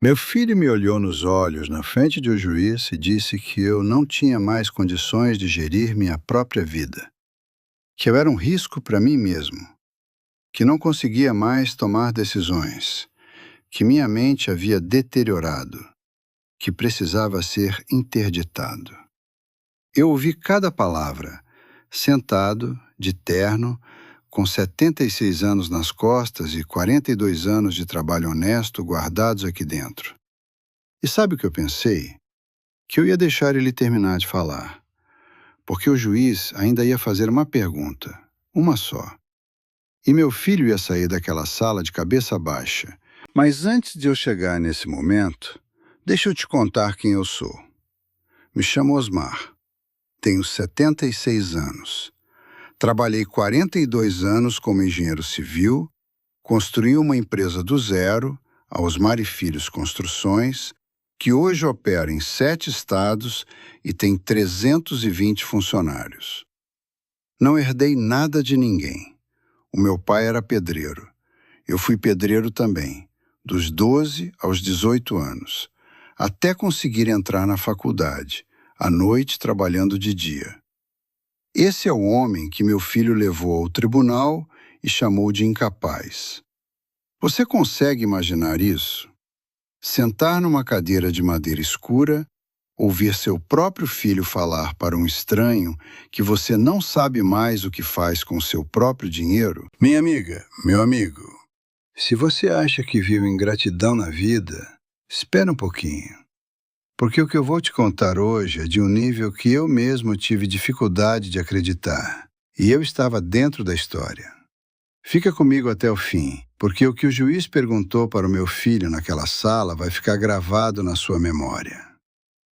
Meu filho me olhou nos olhos na frente de um juiz e disse que eu não tinha mais condições de gerir minha própria vida, que eu era um risco para mim mesmo, que não conseguia mais tomar decisões, que minha mente havia deteriorado, que precisava ser interditado. Eu ouvi cada palavra, sentado, de terno, com 76 anos nas costas e 42 anos de trabalho honesto guardados aqui dentro. E sabe o que eu pensei? Que eu ia deixar ele terminar de falar, porque o juiz ainda ia fazer uma pergunta, uma só. E meu filho ia sair daquela sala de cabeça baixa. Mas antes de eu chegar nesse momento, deixa eu te contar quem eu sou. Me chamo Osmar, tenho 76 anos. Trabalhei 42 anos como engenheiro civil, construí uma empresa do zero, a Osmar e Filhos Construções, que hoje opera em 7 estados e tem 320 funcionários. Não herdei nada de ninguém. O meu pai era pedreiro. Eu fui pedreiro também, dos 12 aos 18 anos, até conseguir entrar na faculdade, à noite trabalhando de dia. Esse é o homem que meu filho levou ao tribunal e chamou de incapaz. Você consegue imaginar isso? Sentar numa cadeira de madeira escura, ouvir seu próprio filho falar para um estranho que você não sabe mais o que faz com seu próprio dinheiro? Minha amiga, meu amigo, se você acha que viu ingratidão na vida, espera um pouquinho. Porque o que eu vou te contar hoje é de um nível que eu mesmo tive dificuldade de acreditar. E eu estava dentro da história. Fica comigo até o fim, porque o que o juiz perguntou para o meu filho naquela sala vai ficar gravado na sua memória.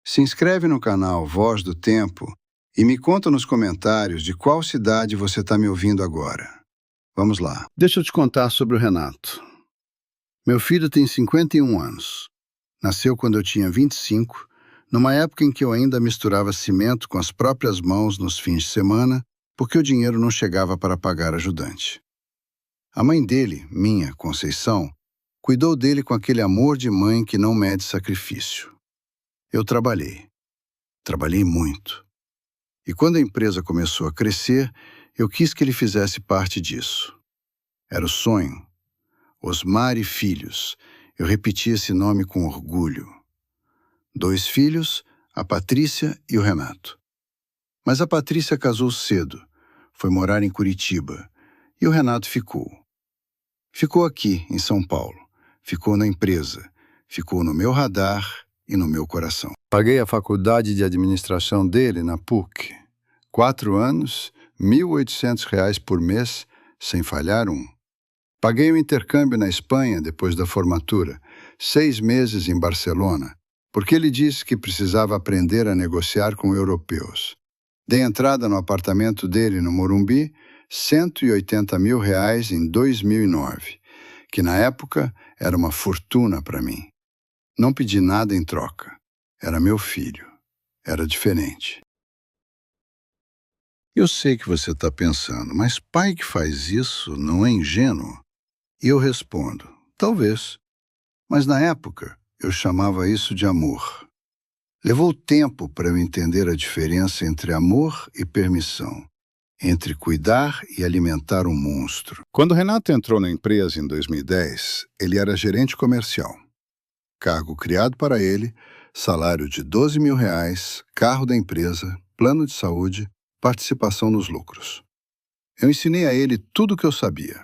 Se inscreve no canal Voz do Tempo e me conta nos comentários de qual cidade você está me ouvindo agora. Vamos lá. Deixa eu te contar sobre o Renato. Meu filho tem 51 anos. Nasceu quando eu tinha 25, numa época em que eu ainda misturava cimento com as próprias mãos nos fins de semana, porque o dinheiro não chegava para pagar ajudante. A mãe dele, minha, Conceição, cuidou dele com aquele amor de mãe que não mede sacrifício. Eu trabalhei muito. E quando a empresa começou a crescer, eu quis que ele fizesse parte disso. Era o sonho. Osmar e Filhos. Eu repeti esse nome com orgulho. 2 filhos, a Patrícia e o Renato. Mas a Patrícia casou cedo, foi morar em Curitiba, e o Renato ficou. Ficou aqui, em São Paulo, ficou na empresa, ficou no meu radar e no meu coração. Paguei a faculdade de administração dele na PUC. 4 anos, R$ 1.800 por mês, sem falhar um. Paguei o intercâmbio na Espanha depois da formatura, 6 meses em Barcelona, porque ele disse que precisava aprender a negociar com europeus. Dei entrada no apartamento dele no Morumbi, R$ 180 mil em 2009, que na época era uma fortuna para mim. Não pedi nada em troca. Era meu filho. Era diferente. Eu sei que você está pensando, mas pai que faz isso não é ingênuo? E eu respondo, talvez. Mas na época, eu chamava isso de amor. Levou tempo para eu entender a diferença entre amor e permissão, entre cuidar e alimentar um monstro. Quando Renato entrou na empresa em 2010, ele era gerente comercial. Cargo criado para ele, salário de R$ 12 mil, carro da empresa, plano de saúde, participação nos lucros. Eu ensinei a ele tudo o que eu sabia.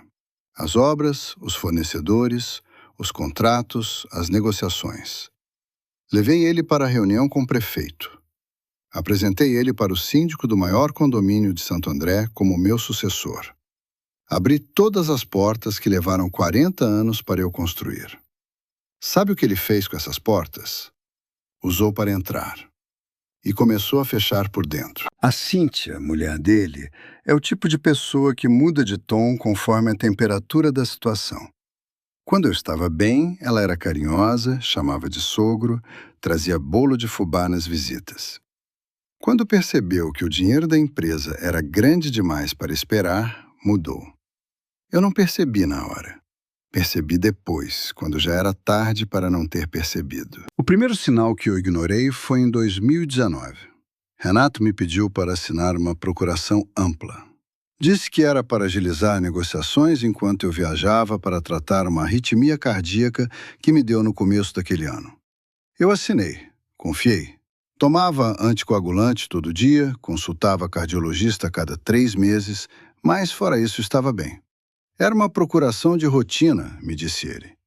As obras, os fornecedores, os contratos, as negociações. Levei ele para a reunião com o prefeito. Apresentei ele para o síndico do maior condomínio de Santo André como meu sucessor. Abri todas as portas que levaram 40 anos para eu construir. Sabe o que ele fez com essas portas? Usou para entrar. E começou a fechar por dentro. A Cíntia, mulher dele, é o tipo de pessoa que muda de tom conforme a temperatura da situação. Quando eu estava bem, ela era carinhosa, chamava de sogro, trazia bolo de fubá nas visitas. Quando percebeu que o dinheiro da empresa era grande demais para esperar, mudou. Eu não percebi na hora. Percebi depois, quando já era tarde para não ter percebido. O primeiro sinal que eu ignorei foi em 2019. Renato me pediu para assinar uma procuração ampla. Disse que era para agilizar negociações enquanto eu viajava para tratar uma arritmia cardíaca que me deu no começo daquele ano. Eu assinei, confiei. Tomava anticoagulante todo dia, consultava cardiologista a cada 3 meses, mas fora isso estava bem. Era uma procuração de rotina, me disse ele.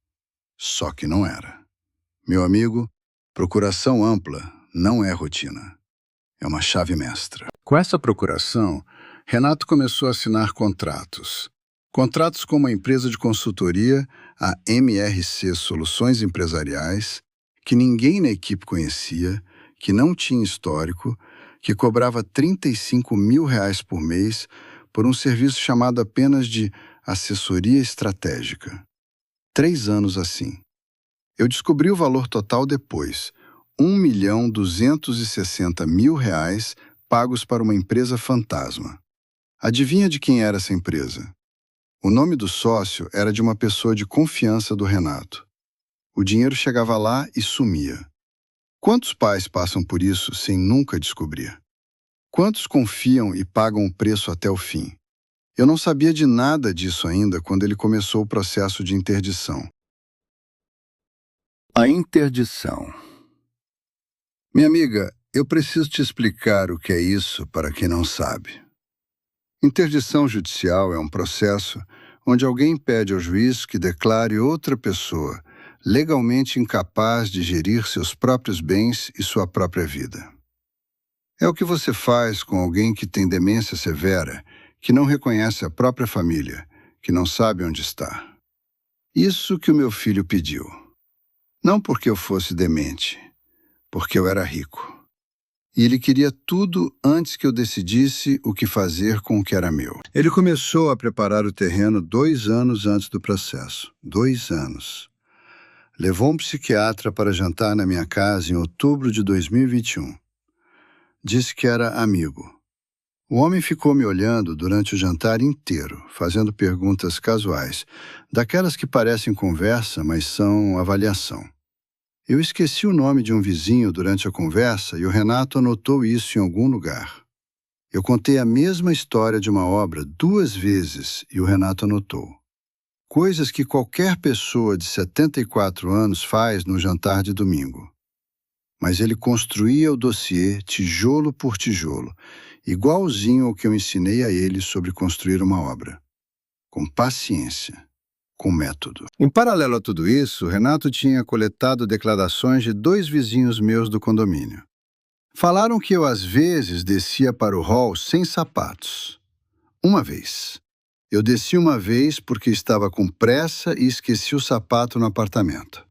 Só que não era. Meu amigo, procuração ampla não é rotina. É uma chave mestra. Com essa procuração, Renato começou a assinar contratos. Contratos com uma empresa de consultoria, a MRC Soluções Empresariais, que ninguém na equipe conhecia, que não tinha histórico, que cobrava R$ 35 mil por mês por um serviço chamado apenas de assessoria estratégica. 3 anos assim. Eu descobri o valor total depois, R$ 1.260.000 pagos para uma empresa fantasma. Adivinha de quem era essa empresa? O nome do sócio era de uma pessoa de confiança do Renato. O dinheiro chegava lá e sumia. Quantos pais passam por isso sem nunca descobrir? Quantos confiam e pagam o preço até o fim? Eu não sabia de nada disso ainda quando ele começou o processo de interdição. A interdição. Minha amiga, eu preciso te explicar o que é isso para quem não sabe. Interdição judicial é um processo onde alguém pede ao juiz que declare outra pessoa legalmente incapaz de gerir seus próprios bens e sua própria vida. É o que você faz com alguém que tem demência severa, que não reconhece a própria família, que não sabe onde está. Isso que o meu filho pediu. Não porque eu fosse demente, porque eu era rico. E ele queria tudo antes que eu decidisse o que fazer com o que era meu. Ele começou a preparar o terreno 2 anos antes do processo. 2 anos. Levou um psiquiatra para jantar na minha casa em outubro de 2021. Disse que era amigo. O homem ficou me olhando durante o jantar inteiro, fazendo perguntas casuais, daquelas que parecem conversa, mas são avaliação. Eu esqueci o nome de um vizinho durante a conversa e o Renato anotou isso em algum lugar. Eu contei a mesma história de uma obra 2 vezes e o Renato anotou. Coisas que qualquer pessoa de 74 anos faz no jantar de domingo. Mas ele construía o dossiê tijolo por tijolo, igualzinho ao que eu ensinei a ele sobre construir uma obra. Com paciência, com método. Em paralelo a tudo isso, Renato tinha coletado declarações de 2 vizinhos meus do condomínio. Falaram que eu às vezes descia para o hall sem sapatos. Uma vez. Eu desci uma vez porque estava com pressa e esqueci o sapato no apartamento.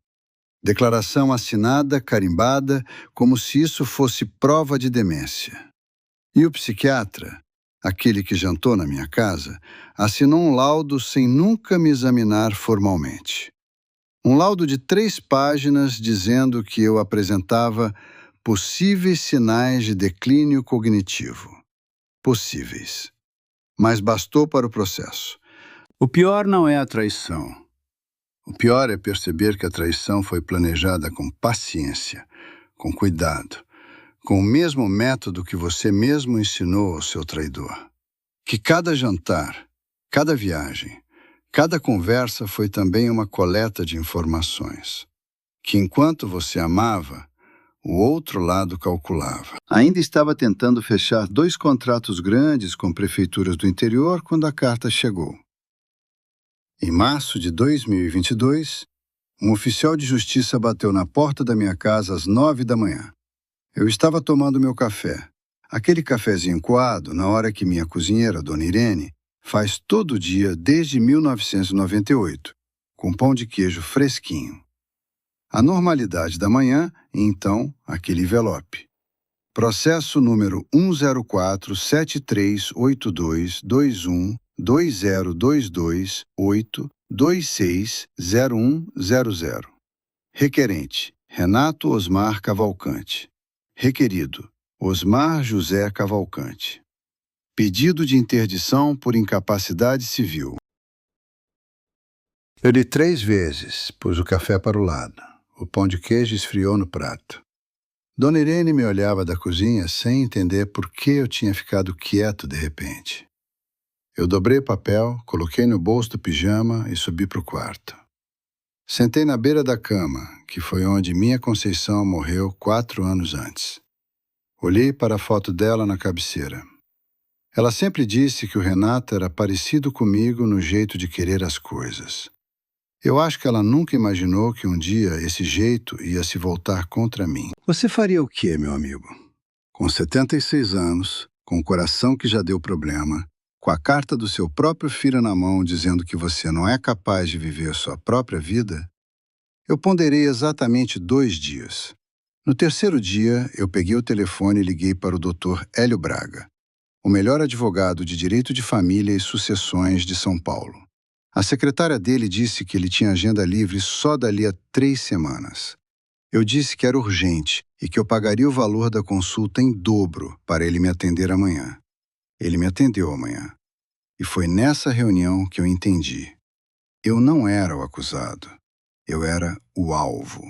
Declaração assinada, carimbada, como se isso fosse prova de demência. E o psiquiatra, aquele que jantou na minha casa, assinou um laudo sem nunca me examinar formalmente. Um laudo de 3 páginas dizendo que eu apresentava possíveis sinais de declínio cognitivo. Possíveis. Mas bastou para o processo. O pior não é a traição. O pior é perceber que a traição foi planejada com paciência, com cuidado, com o mesmo método que você mesmo ensinou ao seu traidor. Que cada jantar, cada viagem, cada conversa foi também uma coleta de informações. Que enquanto você amava, o outro lado calculava. Ainda estava tentando fechar 2 contratos grandes com prefeituras do interior quando a carta chegou. Em março de 2022, um oficial de justiça bateu na porta da minha casa às 9 da manhã. Eu estava tomando meu café, aquele cafezinho coado na hora que minha cozinheira, Dona Irene, faz todo dia desde 1998, com pão de queijo fresquinho. A normalidade da manhã e então aquele envelope. Processo número 104738221202282600100. Requerente: Renato Osmar Cavalcante. Requerido: Osmar José Cavalcante. Pedido de interdição por incapacidade civil. Eu li 3 vezes, pus o café para o lado. O pão de queijo esfriou no prato. Dona Irene me olhava da cozinha sem entender por que eu tinha ficado quieto de repente. Eu dobrei o papel, coloquei no bolso do pijama e subi para o quarto. Sentei na beira da cama, que foi onde minha Conceição morreu 4 anos antes. Olhei para a foto dela na cabeceira. Ela sempre disse que o Renato era parecido comigo no jeito de querer as coisas. Eu acho que ela nunca imaginou que um dia esse jeito ia se voltar contra mim. Você faria o quê, meu amigo? Com 76 anos, com o coração que já deu problema, com a carta do seu próprio filho na mão dizendo que você não é capaz de viver sua própria vida? Eu ponderei exatamente 2 dias. No terceiro dia, eu peguei o telefone e liguei para o Dr. Hélio Braga, o melhor advogado de direito de família e sucessões de São Paulo. A secretária dele disse que ele tinha agenda livre só dali a 3 semanas. Eu disse que era urgente e que eu pagaria o valor da consulta em dobro para ele me atender amanhã. Ele me atendeu amanhã. E foi nessa reunião que eu entendi. Eu não era o acusado. Eu era o alvo.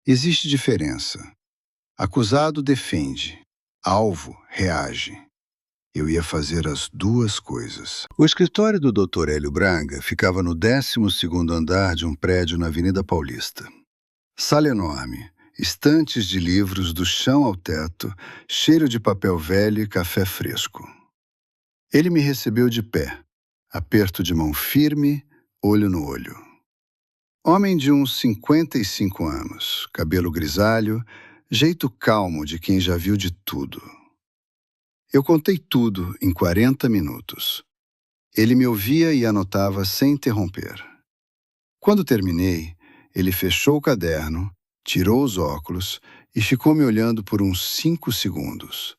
Existe diferença. Acusado defende. Alvo reage. Eu ia fazer as 2 coisas. O escritório do Dr. Hélio Braga ficava no 12º andar de um prédio na Avenida Paulista. Sala enorme, estantes de livros do chão ao teto, cheiro de papel velho e café fresco. Ele me recebeu de pé, aperto de mão firme, olho no olho. Homem de uns 55 anos, cabelo grisalho, jeito calmo de quem já viu de tudo. Eu contei tudo em 40 minutos. Ele me ouvia e anotava sem interromper. Quando terminei, ele fechou o caderno, tirou os óculos e ficou me olhando por uns 5 segundos.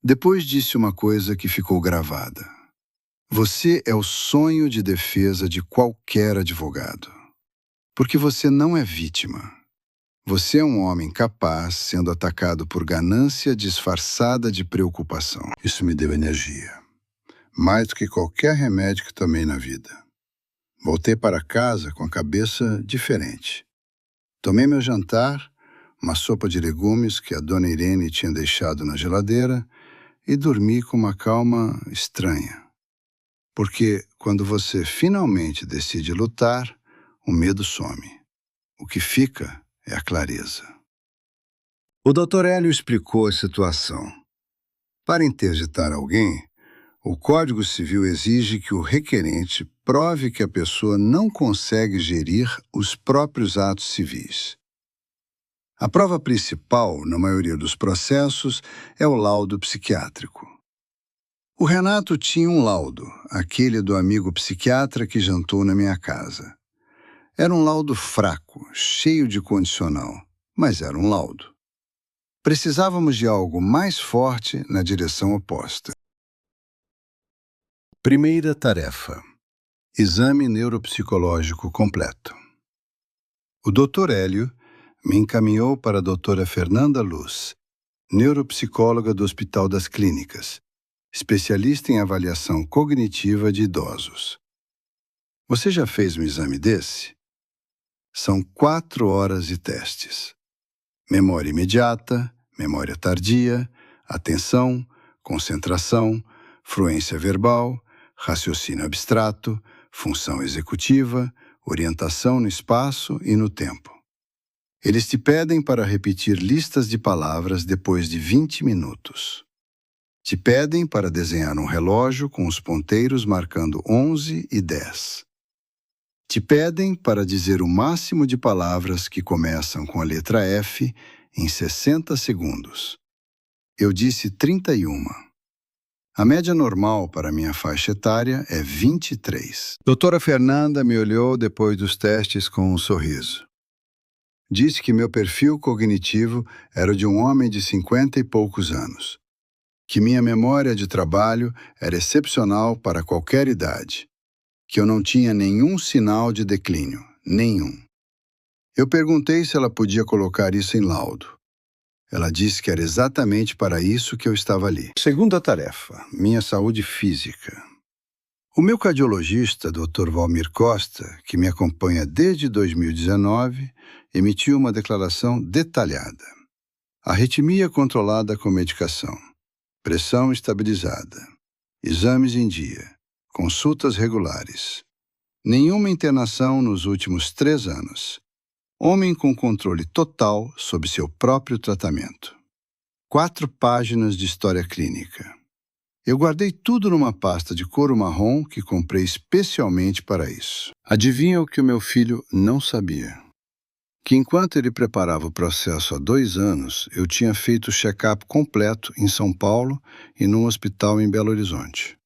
Depois disse uma coisa que ficou gravada. Você é o sonho de defesa de qualquer advogado. Porque você não é vítima. Você é um homem capaz sendo atacado por ganância disfarçada de preocupação. Isso me deu energia. Mais do que qualquer remédio que tomei na vida. Voltei para casa com a cabeça diferente. Tomei meu jantar, uma sopa de legumes que a dona Irene tinha deixado na geladeira, e dormi com uma calma estranha. Porque quando você finalmente decide lutar, o medo some. O que fica é a clareza. O Dr. Hélio explicou a situação. Para interditar alguém, o Código Civil exige que o requerente prove que a pessoa não consegue gerir os próprios atos civis. A prova principal, na maioria dos processos, é o laudo psiquiátrico. O Renato tinha um laudo, aquele do amigo psiquiatra que jantou na minha casa. Era um laudo fraco, cheio de condicional, mas era um laudo. Precisávamos de algo mais forte na direção oposta. Primeira tarefa. Exame neuropsicológico completo. O Dr. Hélio me encaminhou para a doutora Fernanda Luz, neuropsicóloga do Hospital das Clínicas, especialista em avaliação cognitiva de idosos. Você já fez um exame desse? São 4 horas de testes. Memória imediata, memória tardia, atenção, concentração, fluência verbal, raciocínio abstrato, função executiva, orientação no espaço e no tempo. Eles te pedem para repetir listas de palavras depois de 20 minutos. Te pedem para desenhar um relógio com os ponteiros marcando 11 e 10. Te pedem para dizer o máximo de palavras que começam com a letra F em 60 segundos. Eu disse 31. A média normal para minha faixa etária é 23. Doutora Fernanda me olhou depois dos testes com um sorriso. Disse que meu perfil cognitivo era o de um homem de 50 e poucos anos. Que minha memória de trabalho era excepcional para qualquer idade. Que eu não tinha nenhum sinal de declínio, nenhum. Eu perguntei se ela podia colocar isso em laudo. Ela disse que era exatamente para isso que eu estava ali. Segunda tarefa, minha saúde física. O meu cardiologista, Dr. Valmir Costa, que me acompanha desde 2019, emitiu uma declaração detalhada. Arritmia controlada com medicação, pressão estabilizada, exames em dia, consultas regulares, nenhuma internação nos últimos 3 anos, homem com controle total sobre seu próprio tratamento. 4 páginas de história clínica. Eu guardei tudo numa pasta de couro marrom que comprei especialmente para isso. Adivinha o que o meu filho não sabia? Que enquanto ele preparava o processo há 2 anos, eu tinha feito o check-up completo em São Paulo e num hospital em Belo Horizonte.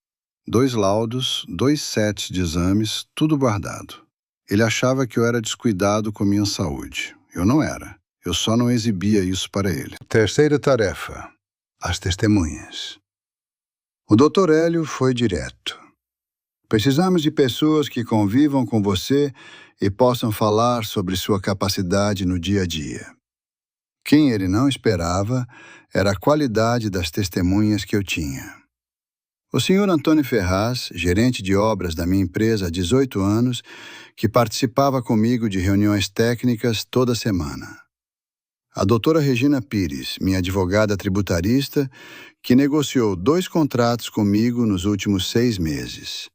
2 laudos, 2 sets de exames, tudo guardado. Ele achava que eu era descuidado com minha saúde. Eu não era. Eu só não exibia isso para ele. Terceira tarefa: as testemunhas. O Dr. Hélio foi direto. Precisamos de pessoas que convivam com você e possam falar sobre sua capacidade no dia a dia. Quem ele não esperava era a qualidade das testemunhas que eu tinha. O Sr. Antônio Ferraz, gerente de obras da minha empresa há 18 anos, que participava comigo de reuniões técnicas toda semana. A doutora Regina Pires, minha advogada tributarista, que negociou 2 contratos comigo nos últimos 6 meses.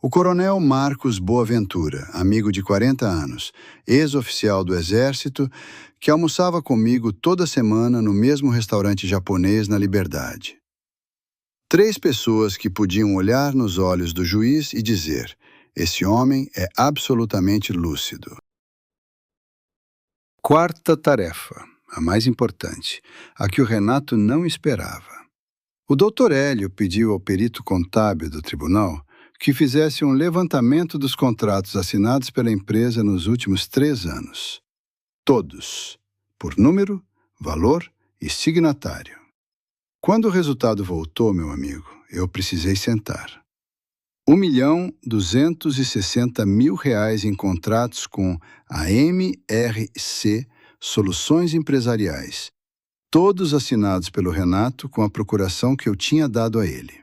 O coronel Marcos Boaventura, amigo de 40 anos, ex-oficial do Exército, que almoçava comigo toda semana no mesmo restaurante japonês na Liberdade. 3 pessoas que podiam olhar nos olhos do juiz e dizer: esse homem é absolutamente lúcido. Quarta tarefa, a mais importante, a que o Renato não esperava. O Dr. Hélio pediu ao perito contábil do tribunal que fizesse um levantamento dos contratos assinados pela empresa nos últimos 3 anos. Todos, por número, valor e signatário. Quando o resultado voltou, meu amigo, eu precisei sentar. R$ 1.260.000 em contratos com a MRC Soluções Empresariais, todos assinados pelo Renato com a procuração que eu tinha dado a ele.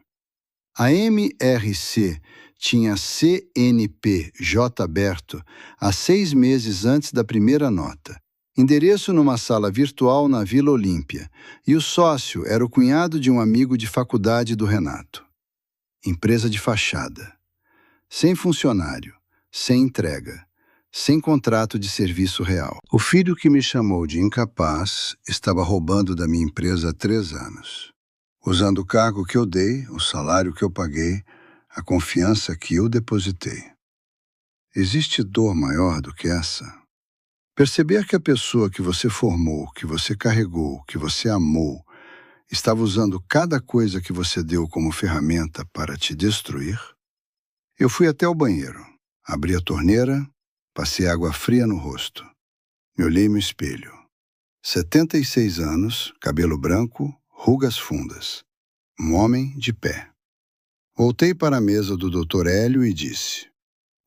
A MRC tinha CNPJ aberto há 6 meses antes da primeira nota, endereço numa sala virtual na Vila Olímpia, e o sócio era o cunhado de um amigo de faculdade do Renato. Empresa de fachada. Sem funcionário, sem entrega, sem contrato de serviço real. O filho que me chamou de incapaz estava roubando da minha empresa há 3 anos. Usando o cargo que eu dei, o salário que eu paguei, a confiança que eu depositei. Existe dor maior do que essa? Perceber que a pessoa que você formou, que você carregou, que você amou, estava usando cada coisa que você deu como ferramenta para te destruir? Eu fui até o banheiro, abri a torneira, passei água fria no rosto. Me olhei no espelho. 76 anos, cabelo branco, rugas fundas. Um homem de pé. Voltei para a mesa do Dr. Hélio e disse: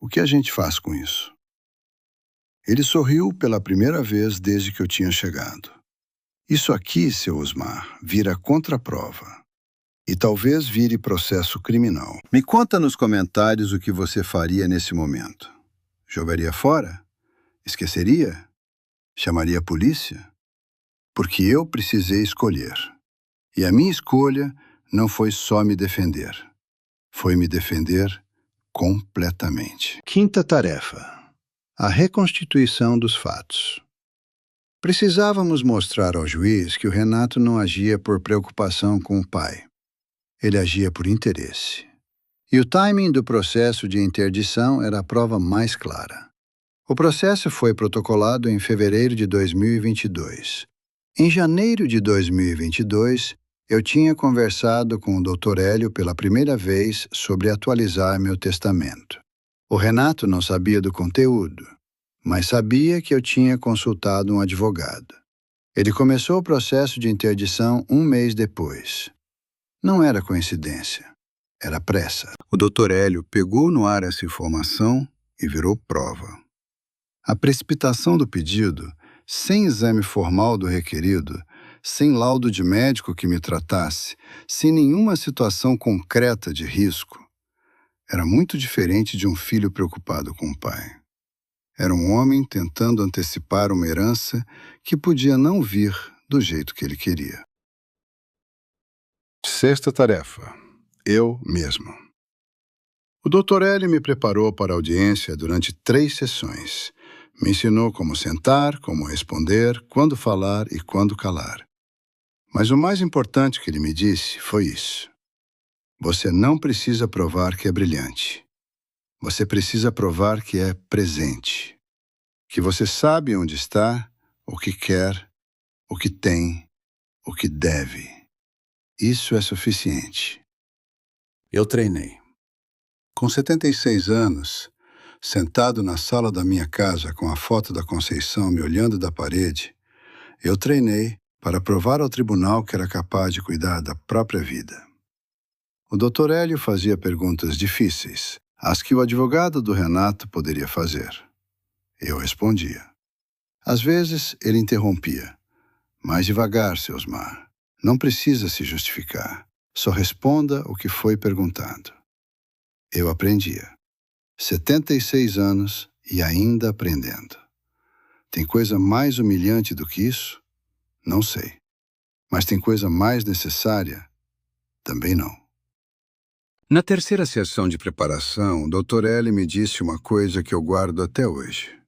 o que a gente faz com isso? Ele sorriu pela primeira vez desde que eu tinha chegado. Isso aqui, seu Osmar, vira contraprova. E talvez vire processo criminal. Me conta nos comentários o que você faria nesse momento. Jogaria fora? Esqueceria? Chamaria a polícia? Porque eu precisei escolher. E a minha escolha não foi só me defender. Foi me defender completamente. Quinta tarefa: a reconstituição dos fatos. Precisávamos mostrar ao juiz que o Renato não agia por preocupação com o pai. Ele agia por interesse. E o timing do processo de interdição era a prova mais clara. O processo foi protocolado em fevereiro de 2022. Em janeiro de 2022, eu tinha conversado com o Dr. Hélio pela primeira vez sobre atualizar meu testamento. O Renato não sabia do conteúdo, mas sabia que eu tinha consultado um advogado. Ele começou o processo de interdição 1 mês depois. Não era coincidência, era pressa. O Dr. Hélio pegou no ar essa informação e virou prova. A precipitação do pedido, sem exame formal do requerido, sem laudo de médico que me tratasse, sem nenhuma situação concreta de risco, Era muito diferente de um filho preocupado com o pai. Era um homem tentando antecipar uma herança que podia não vir do jeito que ele queria. Sexta tarefa: eu mesmo. O Dr. L me preparou para a audiência durante 3 sessões. Me ensinou como sentar, como responder, quando falar e quando calar. Mas o mais importante que ele me disse foi isso: você não precisa provar que é brilhante. Você precisa provar que é presente. Que você sabe onde está, o que quer, o que tem, o que deve. Isso é suficiente. Eu treinei. Com 76 anos, sentado na sala da minha casa com a foto da Conceição me olhando da parede, eu treinei para provar ao tribunal que era capaz de cuidar da própria vida. O Dr. Hélio fazia perguntas difíceis, as que o advogado do Renato poderia fazer. Eu respondia. Às vezes, ele interrompia. Mais devagar, seu Osmar. Não precisa se justificar. Só responda o que foi perguntado. Eu aprendia. 76 anos e ainda aprendendo. Tem coisa mais humilhante do que isso? Não sei. Mas tem coisa mais necessária? Também não. Na terceira sessão de preparação, o Dr. L me disse uma coisa que eu guardo até hoje.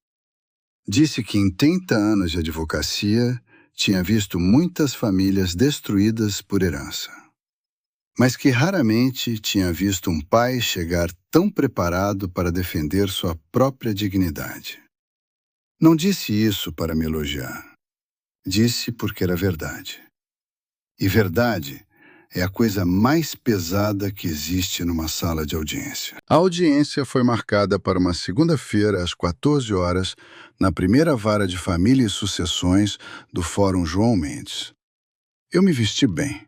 Disse que em 30 anos de advocacia tinha visto muitas famílias destruídas por herança, mas que raramente tinha visto um pai chegar tão preparado para defender sua própria dignidade. Não disse isso para me elogiar. Disse porque era verdade. E verdade é a coisa mais pesada que existe numa sala de audiência. A audiência foi marcada para uma segunda-feira, às 14 horas, na primeira vara de família e sucessões do Fórum João Mendes. Eu me vesti bem.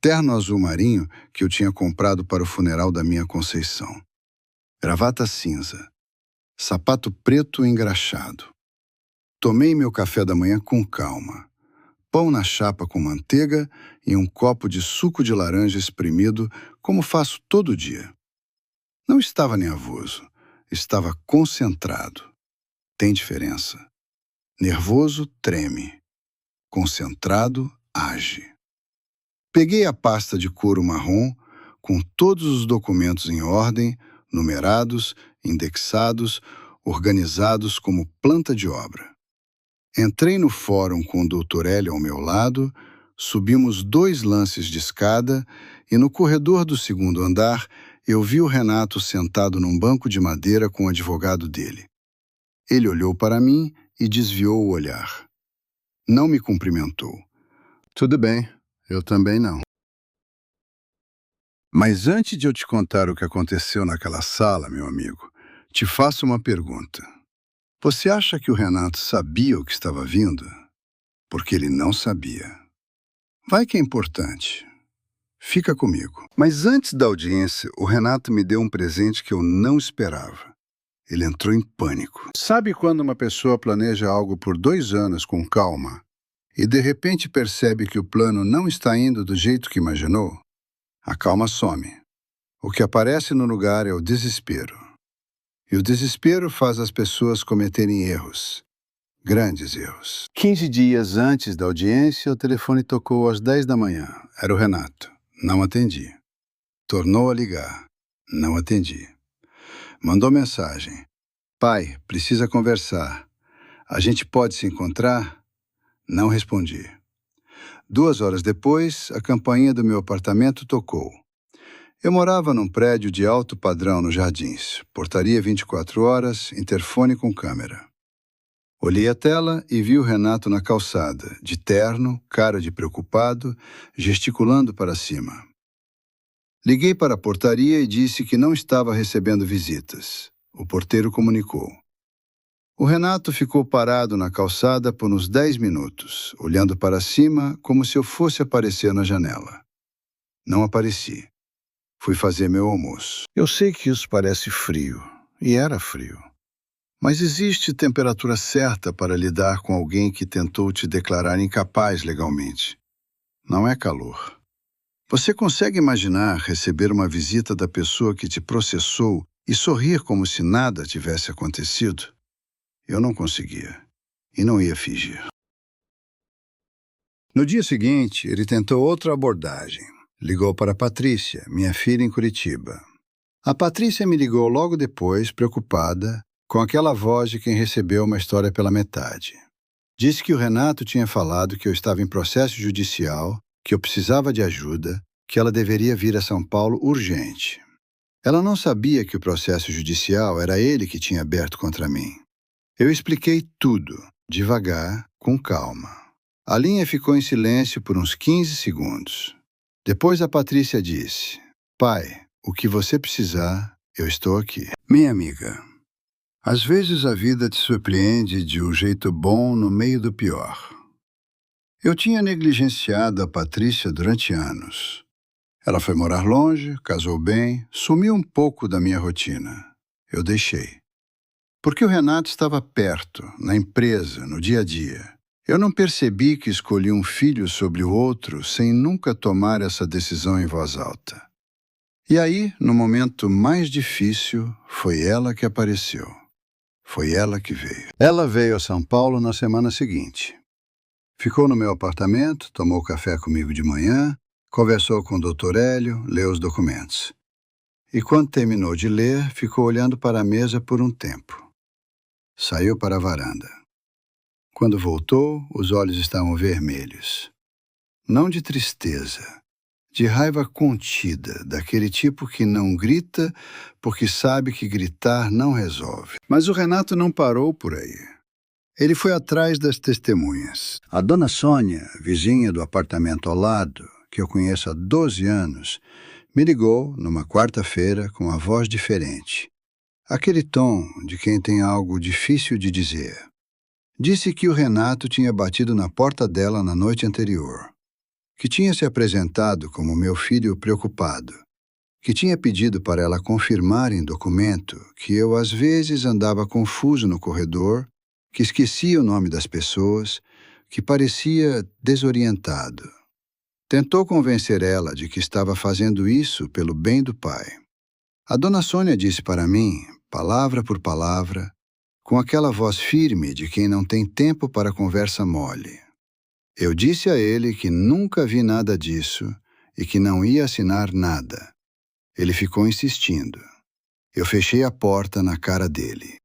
Terno azul marinho que eu tinha comprado para o funeral da minha Conceição. Gravata cinza. Sapato preto engraxado. Tomei meu café da manhã com calma. Pão na chapa com manteiga e um copo de suco de laranja espremido, como faço todo dia. Não estava nervoso, estava concentrado. Tem diferença. Nervoso, treme. Concentrado, age. Peguei a pasta de couro marrom, com todos os documentos em ordem, numerados, indexados, organizados como planta de obra. Entrei no fórum com o Dr. Hélio ao meu lado, subimos 2 lances de escada e no corredor do segundo andar eu vi o Renato sentado num banco de madeira com o advogado dele. Ele olhou para mim e desviou o olhar. Não me cumprimentou. Tudo bem, eu também não. Mas antes de eu te contar o que aconteceu naquela sala, meu amigo, te faço uma pergunta. Você acha que o Renato sabia o que estava vindo? Porque ele não sabia. Vai que é importante. Fica comigo. Mas antes da audiência, o Renato me deu um presente que eu não esperava. Ele entrou em pânico. Sabe quando uma pessoa planeja algo por 2 anos com calma e de repente percebe que o plano não está indo do jeito que imaginou? A calma some. O que aparece no lugar é o desespero. E o desespero faz as pessoas cometerem erros. Grandes erros. 15 dias antes da audiência, o telefone tocou às 10 da manhã. Era o Renato. Não atendi. Tornou a ligar. Não atendi. Mandou mensagem. Pai, precisa conversar. A gente pode se encontrar? Não respondi. 2 horas depois, a campainha do meu apartamento tocou. Eu morava num prédio de alto padrão nos Jardins. Portaria 24 horas, interfone com câmera. Olhei a tela e vi o Renato na calçada, de terno, cara de preocupado, gesticulando para cima. Liguei para a portaria e disse que não estava recebendo visitas. O porteiro comunicou. O Renato ficou parado na calçada por uns 10 minutos, olhando para cima como se eu fosse aparecer na janela. Não apareci. Fui fazer meu almoço. Eu sei que isso parece frio, e era frio. Mas existe temperatura certa para lidar com alguém que tentou te declarar incapaz legalmente. Não é calor. Você consegue imaginar receber uma visita da pessoa que te processou e sorrir como se nada tivesse acontecido? Eu não conseguia e não ia fingir. No dia seguinte, ele tentou outra abordagem. Ligou para a Patrícia, minha filha em Curitiba. A Patrícia me ligou logo depois, preocupada, com aquela voz de quem recebeu uma história pela metade. Disse que o Renato tinha falado que eu estava em processo judicial, que eu precisava de ajuda, que ela deveria vir a São Paulo urgente. Ela não sabia que o processo judicial era ele que tinha aberto contra mim. Eu expliquei tudo, devagar, com calma. A linha ficou em silêncio por uns 15 segundos. Depois a Patrícia disse: "Pai, o que você precisar, eu estou aqui." Minha amiga, às vezes a vida te surpreende de um jeito bom no meio do pior. Eu tinha negligenciado a Patrícia durante anos. Ela foi morar longe, casou bem, sumiu um pouco da minha rotina. Eu deixei. Porque o Renato estava perto, na empresa, no dia a dia. Eu não percebi que escolhi um filho sobre o outro sem nunca tomar essa decisão em voz alta. E aí, no momento mais difícil, foi ela que apareceu. Foi ela que veio. Ela veio a São Paulo na semana seguinte. Ficou no meu apartamento, tomou café comigo de manhã, conversou com o Dr. Hélio, leu os documentos. E quando terminou de ler, ficou olhando para a mesa por um tempo. Saiu para a varanda. Quando voltou, os olhos estavam vermelhos. Não de tristeza, de raiva contida, daquele tipo que não grita porque sabe que gritar não resolve. Mas o Renato não parou por aí. Ele foi atrás das testemunhas. A dona Sônia, vizinha do apartamento ao lado, que eu conheço há 12 anos, me ligou numa quarta-feira com uma voz diferente. Aquele tom de quem tem algo difícil de dizer. Disse que o Renato tinha batido na porta dela na noite anterior, que tinha se apresentado como meu filho preocupado, que tinha pedido para ela confirmar em documento que eu às vezes andava confuso no corredor, que esquecia o nome das pessoas, que parecia desorientado. Tentou convencer ela de que estava fazendo isso pelo bem do pai. A dona Sônia disse para mim, palavra por palavra, com aquela voz firme de quem não tem tempo para conversa mole. Eu disse a ele que nunca vi nada disso e que não ia assinar nada. Ele ficou insistindo. Eu fechei a porta na cara dele.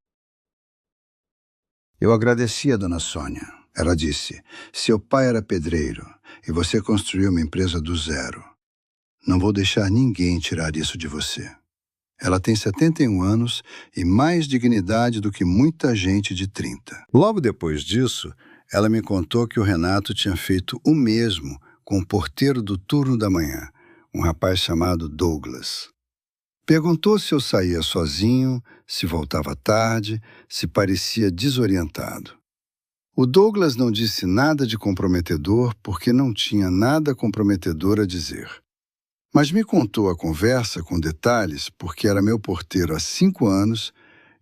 Eu agradeci a dona Sônia. Ela disse: "Seu pai era pedreiro e você construiu uma empresa do zero. Não vou deixar ninguém tirar isso de você." Ela tem 71 anos e mais dignidade do que muita gente de 30. Logo depois disso, ela me contou que o Renato tinha feito o mesmo com o porteiro do turno da manhã, um rapaz chamado Douglas. Perguntou se eu saía sozinho, se voltava tarde, se parecia desorientado. O Douglas não disse nada de comprometedor porque não tinha nada comprometedor a dizer. Mas me contou a conversa com detalhes porque era meu porteiro há 5 anos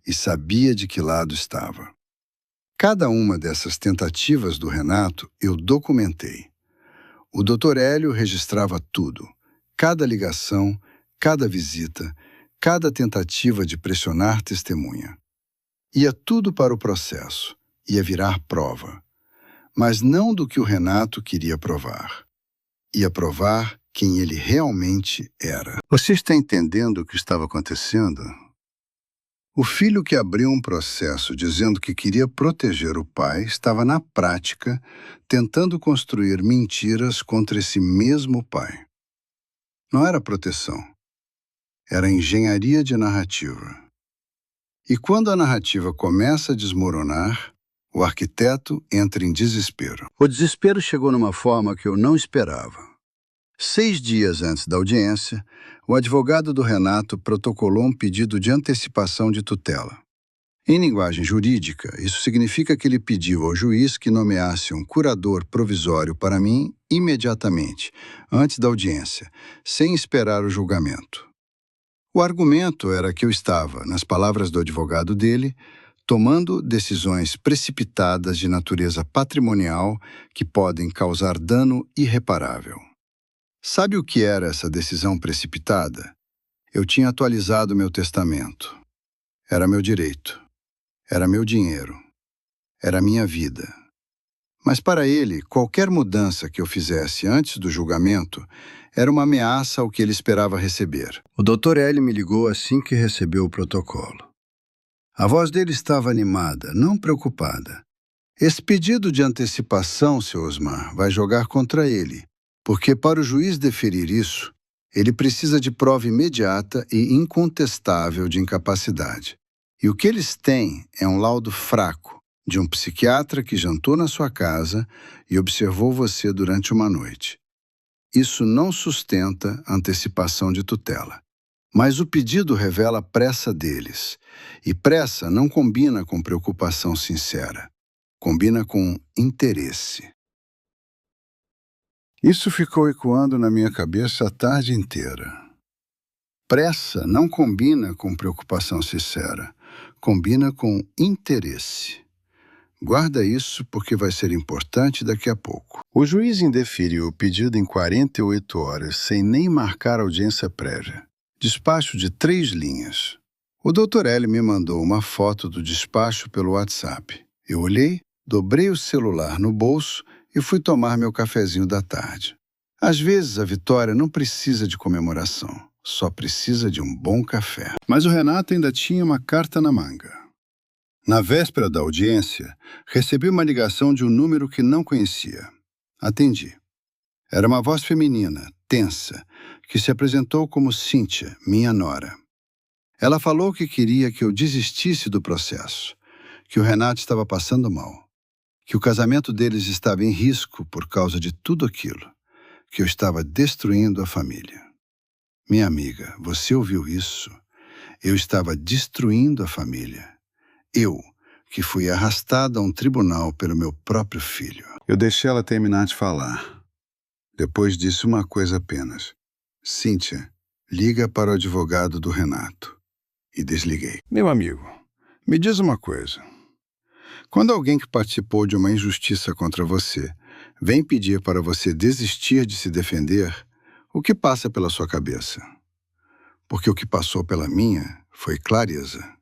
e sabia de que lado estava. Cada uma dessas tentativas do Renato eu documentei. O Dr. Hélio registrava tudo, cada ligação, cada visita, cada tentativa de pressionar testemunha. Ia tudo para o processo, ia virar prova. Mas não do que o Renato queria provar. Ia provar quem ele realmente era. Você está entendendo o que estava acontecendo? O filho que abriu um processo dizendo que queria proteger o pai estava, na prática, tentando construir mentiras contra esse mesmo pai. Não era proteção. Era engenharia de narrativa. E quando a narrativa começa a desmoronar, o arquiteto entra em desespero. O desespero chegou numa forma que eu não esperava. 6 dias antes da audiência, o advogado do Renato protocolou um pedido de antecipação de tutela. Em linguagem jurídica, isso significa que ele pediu ao juiz que nomeasse um curador provisório para mim imediatamente, antes da audiência, sem esperar o julgamento. O argumento era que eu estava, nas palavras do advogado dele, tomando decisões precipitadas de natureza patrimonial que podem causar dano irreparável. Sabe o que era essa decisão precipitada? Eu tinha atualizado meu testamento. Era meu direito. Era meu dinheiro. Era minha vida. Mas para ele, qualquer mudança que eu fizesse antes do julgamento era uma ameaça ao que ele esperava receber. O Dr. L me ligou assim que recebeu o protocolo. A voz dele estava animada, não preocupada. Esse pedido de antecipação, Sr. Osmar, vai jogar contra ele, porque para o juiz deferir isso, ele precisa de prova imediata e incontestável de incapacidade. E o que eles têm é um laudo fraco de um psiquiatra que jantou na sua casa e observou você durante uma noite. Isso não sustenta antecipação de tutela. Mas o pedido revela a pressa deles. E pressa não combina com preocupação sincera. Combina com interesse. Isso ficou ecoando na minha cabeça a tarde inteira. Pressa não combina com preocupação sincera. Combina com interesse. Guarda isso porque vai ser importante daqui a pouco. O juiz indeferiu o pedido em 48 horas, sem nem marcar audiência prévia. Despacho de 3 linhas. O Dr. L me mandou uma foto do despacho pelo WhatsApp. Eu olhei, dobrei o celular no bolso e fui tomar meu cafezinho da tarde. Às vezes a vitória não precisa de comemoração, só precisa de um bom café. Mas o Renato ainda tinha uma carta na manga. Na véspera da audiência, recebi uma ligação de um número que não conhecia. Atendi. Era uma voz feminina, tensa, que se apresentou como Cíntia, minha nora. Ela falou que queria que eu desistisse do processo, que o Renato estava passando mal, que o casamento deles estava em risco por causa de tudo aquilo, que eu estava destruindo a família. Minha amiga, você ouviu isso? Eu estava destruindo a família. Eu, que fui arrastada a um tribunal pelo meu próprio filho. Eu deixei ela terminar de falar. Depois disse uma coisa apenas. Cíntia, liga para o advogado do Renato. E desliguei. Meu amigo, me diz uma coisa. Quando alguém que participou de uma injustiça contra você vem pedir para você desistir de se defender, o que passa pela sua cabeça? Porque o que passou pela minha foi clareza,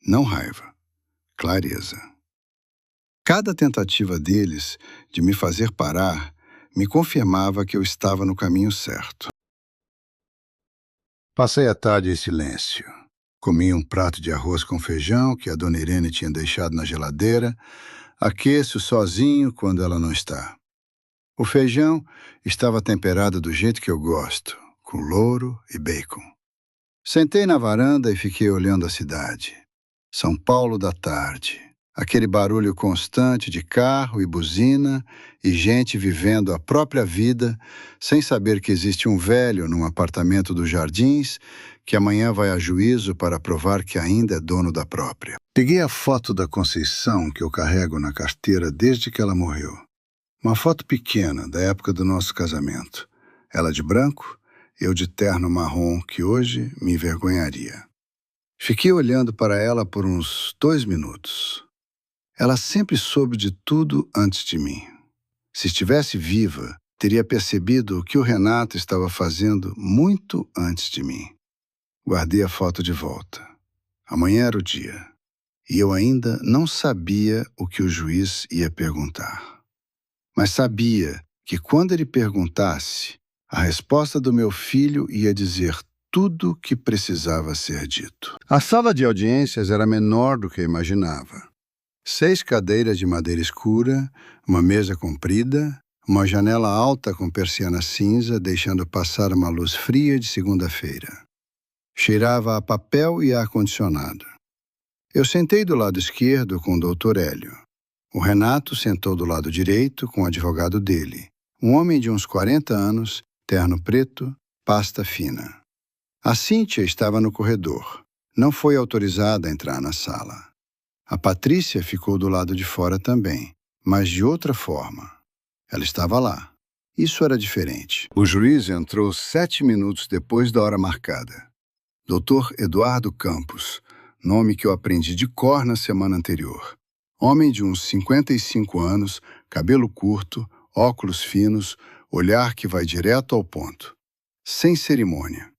não raiva. Clareza. Cada tentativa deles de me fazer parar me confirmava que eu estava no caminho certo. Passei a tarde em silêncio. Comi um prato de arroz com feijão que a dona Irene tinha deixado na geladeira. Aqueço sozinho quando ela não está. O feijão estava temperado do jeito que eu gosto, com louro e bacon. Sentei na varanda e fiquei olhando a cidade. São Paulo da tarde. Aquele barulho constante de carro e buzina e gente vivendo a própria vida sem saber que existe um velho num apartamento dos Jardins que amanhã vai a juízo para provar que ainda é dono da própria. Peguei a foto da Conceição que eu carrego na carteira desde que ela morreu. Uma foto pequena da época do nosso casamento. Ela de branco, eu de terno marrom que hoje me envergonharia. Fiquei olhando para ela por uns 2 minutos. Ela sempre soube de tudo antes de mim. Se estivesse viva, teria percebido o que o Renato estava fazendo muito antes de mim. Guardei a foto de volta. Amanhã era o dia. E eu ainda não sabia o que o juiz ia perguntar. Mas sabia que quando ele perguntasse, a resposta do meu filho ia dizer tudo que precisava ser dito. A sala de audiências era menor do que eu imaginava. 6 cadeiras de madeira escura, uma mesa comprida, uma janela alta com persiana cinza, deixando passar uma luz fria de segunda-feira. Cheirava a papel e ar-condicionado. Eu sentei do lado esquerdo com o Dr. Hélio. O Renato sentou do lado direito com o advogado dele, um homem de uns 40 anos, terno preto, pasta fina. A Cíntia estava no corredor. Não foi autorizada a entrar na sala. A Patrícia ficou do lado de fora também, mas de outra forma. Ela estava lá. Isso era diferente. O juiz entrou 7 minutos depois da hora marcada. Dr. Eduardo Campos, nome que eu aprendi de cor na semana anterior. Homem de uns 55 anos, cabelo curto, óculos finos, olhar que vai direto ao ponto, sem cerimônia.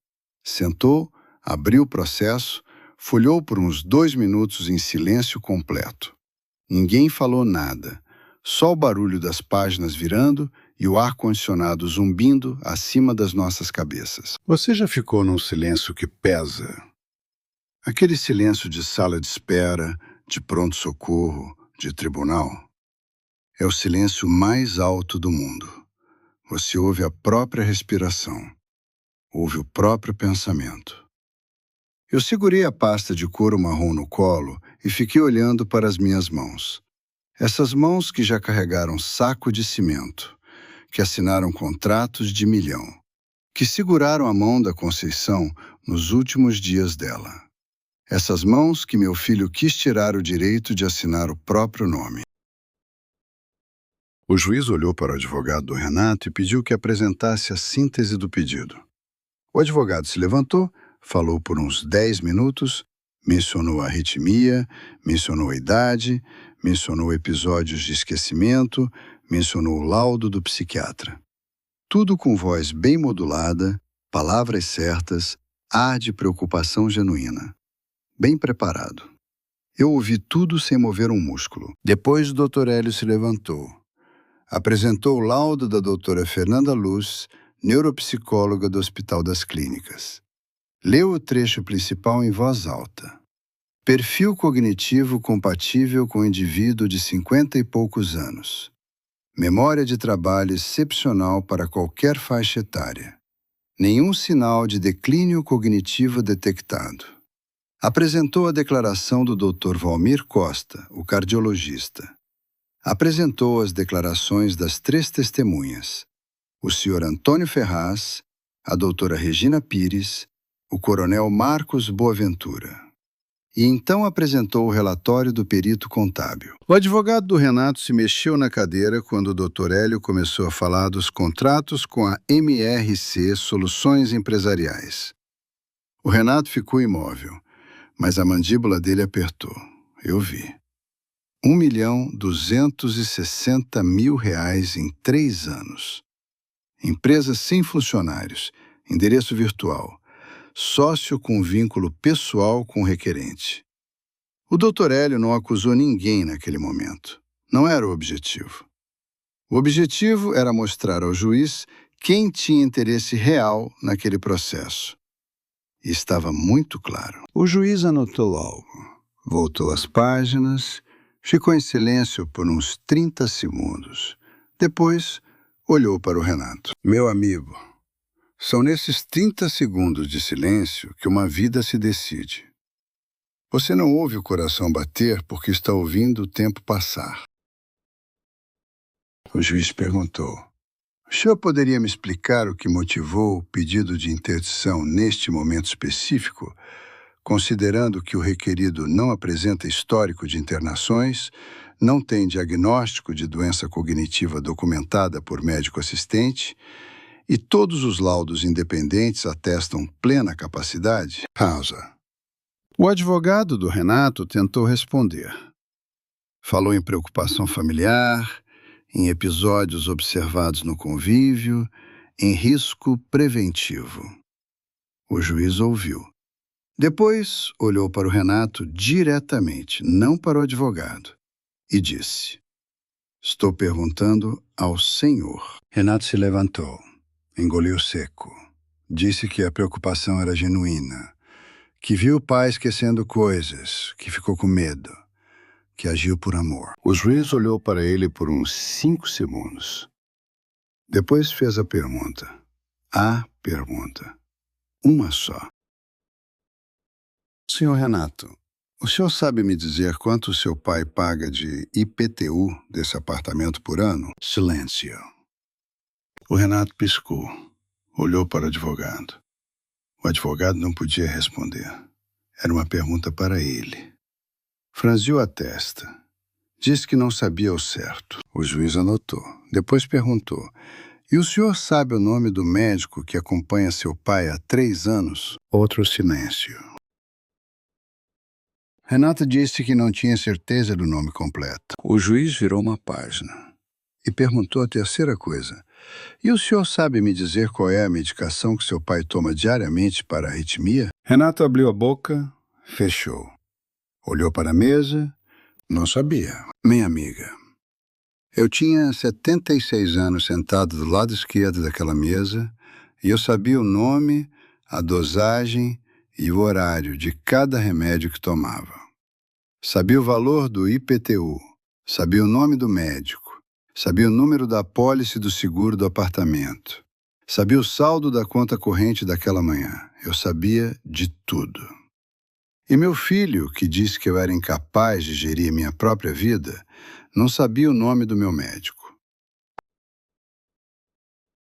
Sentou, abriu o processo, folheou por uns 2 minutos em silêncio completo. Ninguém falou nada, só o barulho das páginas virando e o ar-condicionado zumbindo acima das nossas cabeças. Você já ficou num silêncio que pesa? Aquele silêncio de sala de espera, de pronto-socorro, de tribunal? É o silêncio mais alto do mundo. Você ouve a própria respiração, ouve o próprio pensamento. Eu segurei a pasta de couro marrom no colo e fiquei olhando para as minhas mãos. Essas mãos que já carregaram saco de cimento, que assinaram contratos de 1 milhão, que seguraram a mão da Conceição nos últimos dias dela. Essas mãos que meu filho quis tirar o direito de assinar o próprio nome. O juiz olhou para o advogado do Renato e pediu que apresentasse a síntese do pedido. O advogado se levantou, falou por uns 10 minutos, mencionou a arritmia, mencionou a idade, mencionou episódios de esquecimento, mencionou o laudo do psiquiatra. Tudo com voz bem modulada, palavras certas, ar de preocupação genuína. Bem preparado. Eu ouvi tudo sem mover um músculo. Depois o Dr. Hélio se levantou. Apresentou o laudo da doutora Fernanda Luz, neuropsicóloga do Hospital das Clínicas. Leu o trecho principal em voz alta. Perfil cognitivo compatível com indivíduo de 50 e poucos anos. Memória de trabalho excepcional para qualquer faixa etária. Nenhum sinal de declínio cognitivo detectado. Apresentou a declaração do Dr. Valmir Costa, o cardiologista. Apresentou as declarações das 3 testemunhas, o Sr. Antônio Ferraz, a doutora Regina Pires, o coronel Marcos Boaventura. E então apresentou o relatório do perito contábil. O advogado do Renato se mexeu na cadeira quando o Dr. Hélio começou a falar dos contratos com a MRC Soluções Empresariais. O Renato ficou imóvel, mas a mandíbula dele apertou. Eu vi. R$ 1.260.000 em 3 anos. Empresa sem funcionários, endereço virtual, sócio com vínculo pessoal com o requerente. O Dr. Hélio não acusou ninguém naquele momento. Não era o objetivo. O objetivo era mostrar ao juiz quem tinha interesse real naquele processo. E estava muito claro. O juiz anotou algo, voltou às páginas, ficou em silêncio por uns 30 segundos. Depois, olhou para o Renato. Meu amigo, são nesses 30 segundos de silêncio que uma vida se decide. Você não ouve o coração bater porque está ouvindo o tempo passar. O juiz perguntou. O senhor poderia me explicar o que motivou o pedido de interdição neste momento específico, considerando que o requerido não apresenta histórico de internações, não tem diagnóstico de doença cognitiva documentada por médico assistente e todos os laudos independentes atestam plena capacidade? Pausa. O advogado do Renato tentou responder. Falou em preocupação familiar, em episódios observados no convívio, em risco preventivo. O juiz ouviu. Depois olhou para o Renato diretamente, não para o advogado, e disse: Estou perguntando ao senhor. Renato se levantou, engoliu seco. Disse que a preocupação era genuína, que viu o pai esquecendo coisas, que ficou com medo, que agiu por amor. O juiz olhou para ele por uns 5 segundos. Depois fez a pergunta. A pergunta. Uma só. Senhor Renato, o senhor sabe me dizer quanto o seu pai paga de IPTU desse apartamento por ano? Silêncio. O Renato piscou, olhou para o advogado. O advogado não podia responder. Era uma pergunta para ele. Franziu a testa. Disse que não sabia ao certo. O juiz anotou. Depois perguntou. E o senhor sabe o nome do médico que acompanha seu pai há 3 anos? Outro silêncio. Renato disse que não tinha certeza do nome completo. O juiz virou uma página. e perguntou a terceira coisa. E o senhor sabe me dizer qual é a medicação que seu pai toma diariamente para a arritmia? Renato abriu a boca, fechou. Olhou para a mesa, não sabia. Minha amiga, eu tinha 76 anos sentado do lado esquerdo daquela mesa e eu sabia o nome, a dosagem e o horário de cada remédio que tomava. Sabia o valor do IPTU, sabia o nome do médico, sabia o número da apólice do seguro do apartamento, sabia o saldo da conta corrente daquela manhã. Eu sabia de tudo. E meu filho, que disse que eu era incapaz de gerir minha própria vida, não sabia o nome do meu médico.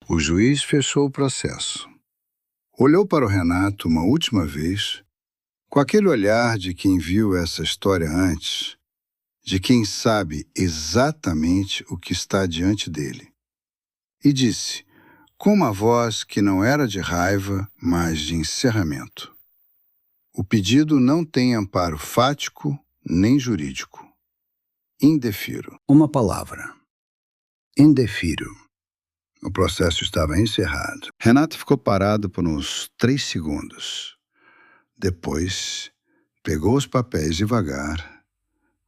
O juiz fechou o processo. Olhou para o Renato uma última vez, com aquele olhar de quem viu essa história antes, de quem sabe exatamente o que está diante dele. E disse, com uma voz que não era de raiva, mas de encerramento: o pedido não tem amparo fático nem jurídico. Indefiro. Uma palavra. Indefiro. O processo estava encerrado. Renato ficou parado por uns 3 segundos. Depois, pegou os papéis devagar,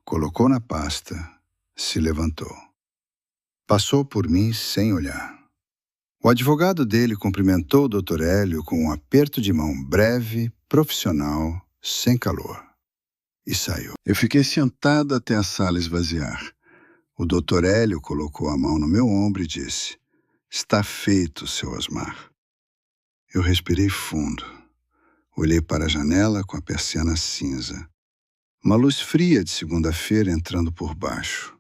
colocou na pasta, se levantou. Passou por mim sem olhar. O advogado dele cumprimentou o Dr. Hélio com um aperto de mão breve, profissional, sem calor. E saiu. Eu fiquei sentado até a sala esvaziar. O Dr. Hélio colocou a mão no meu ombro e disse: está feito, seu Osmar. Eu respirei fundo. Olhei para a janela com a persiana cinza. Uma luz fria de segunda-feira entrando por baixo.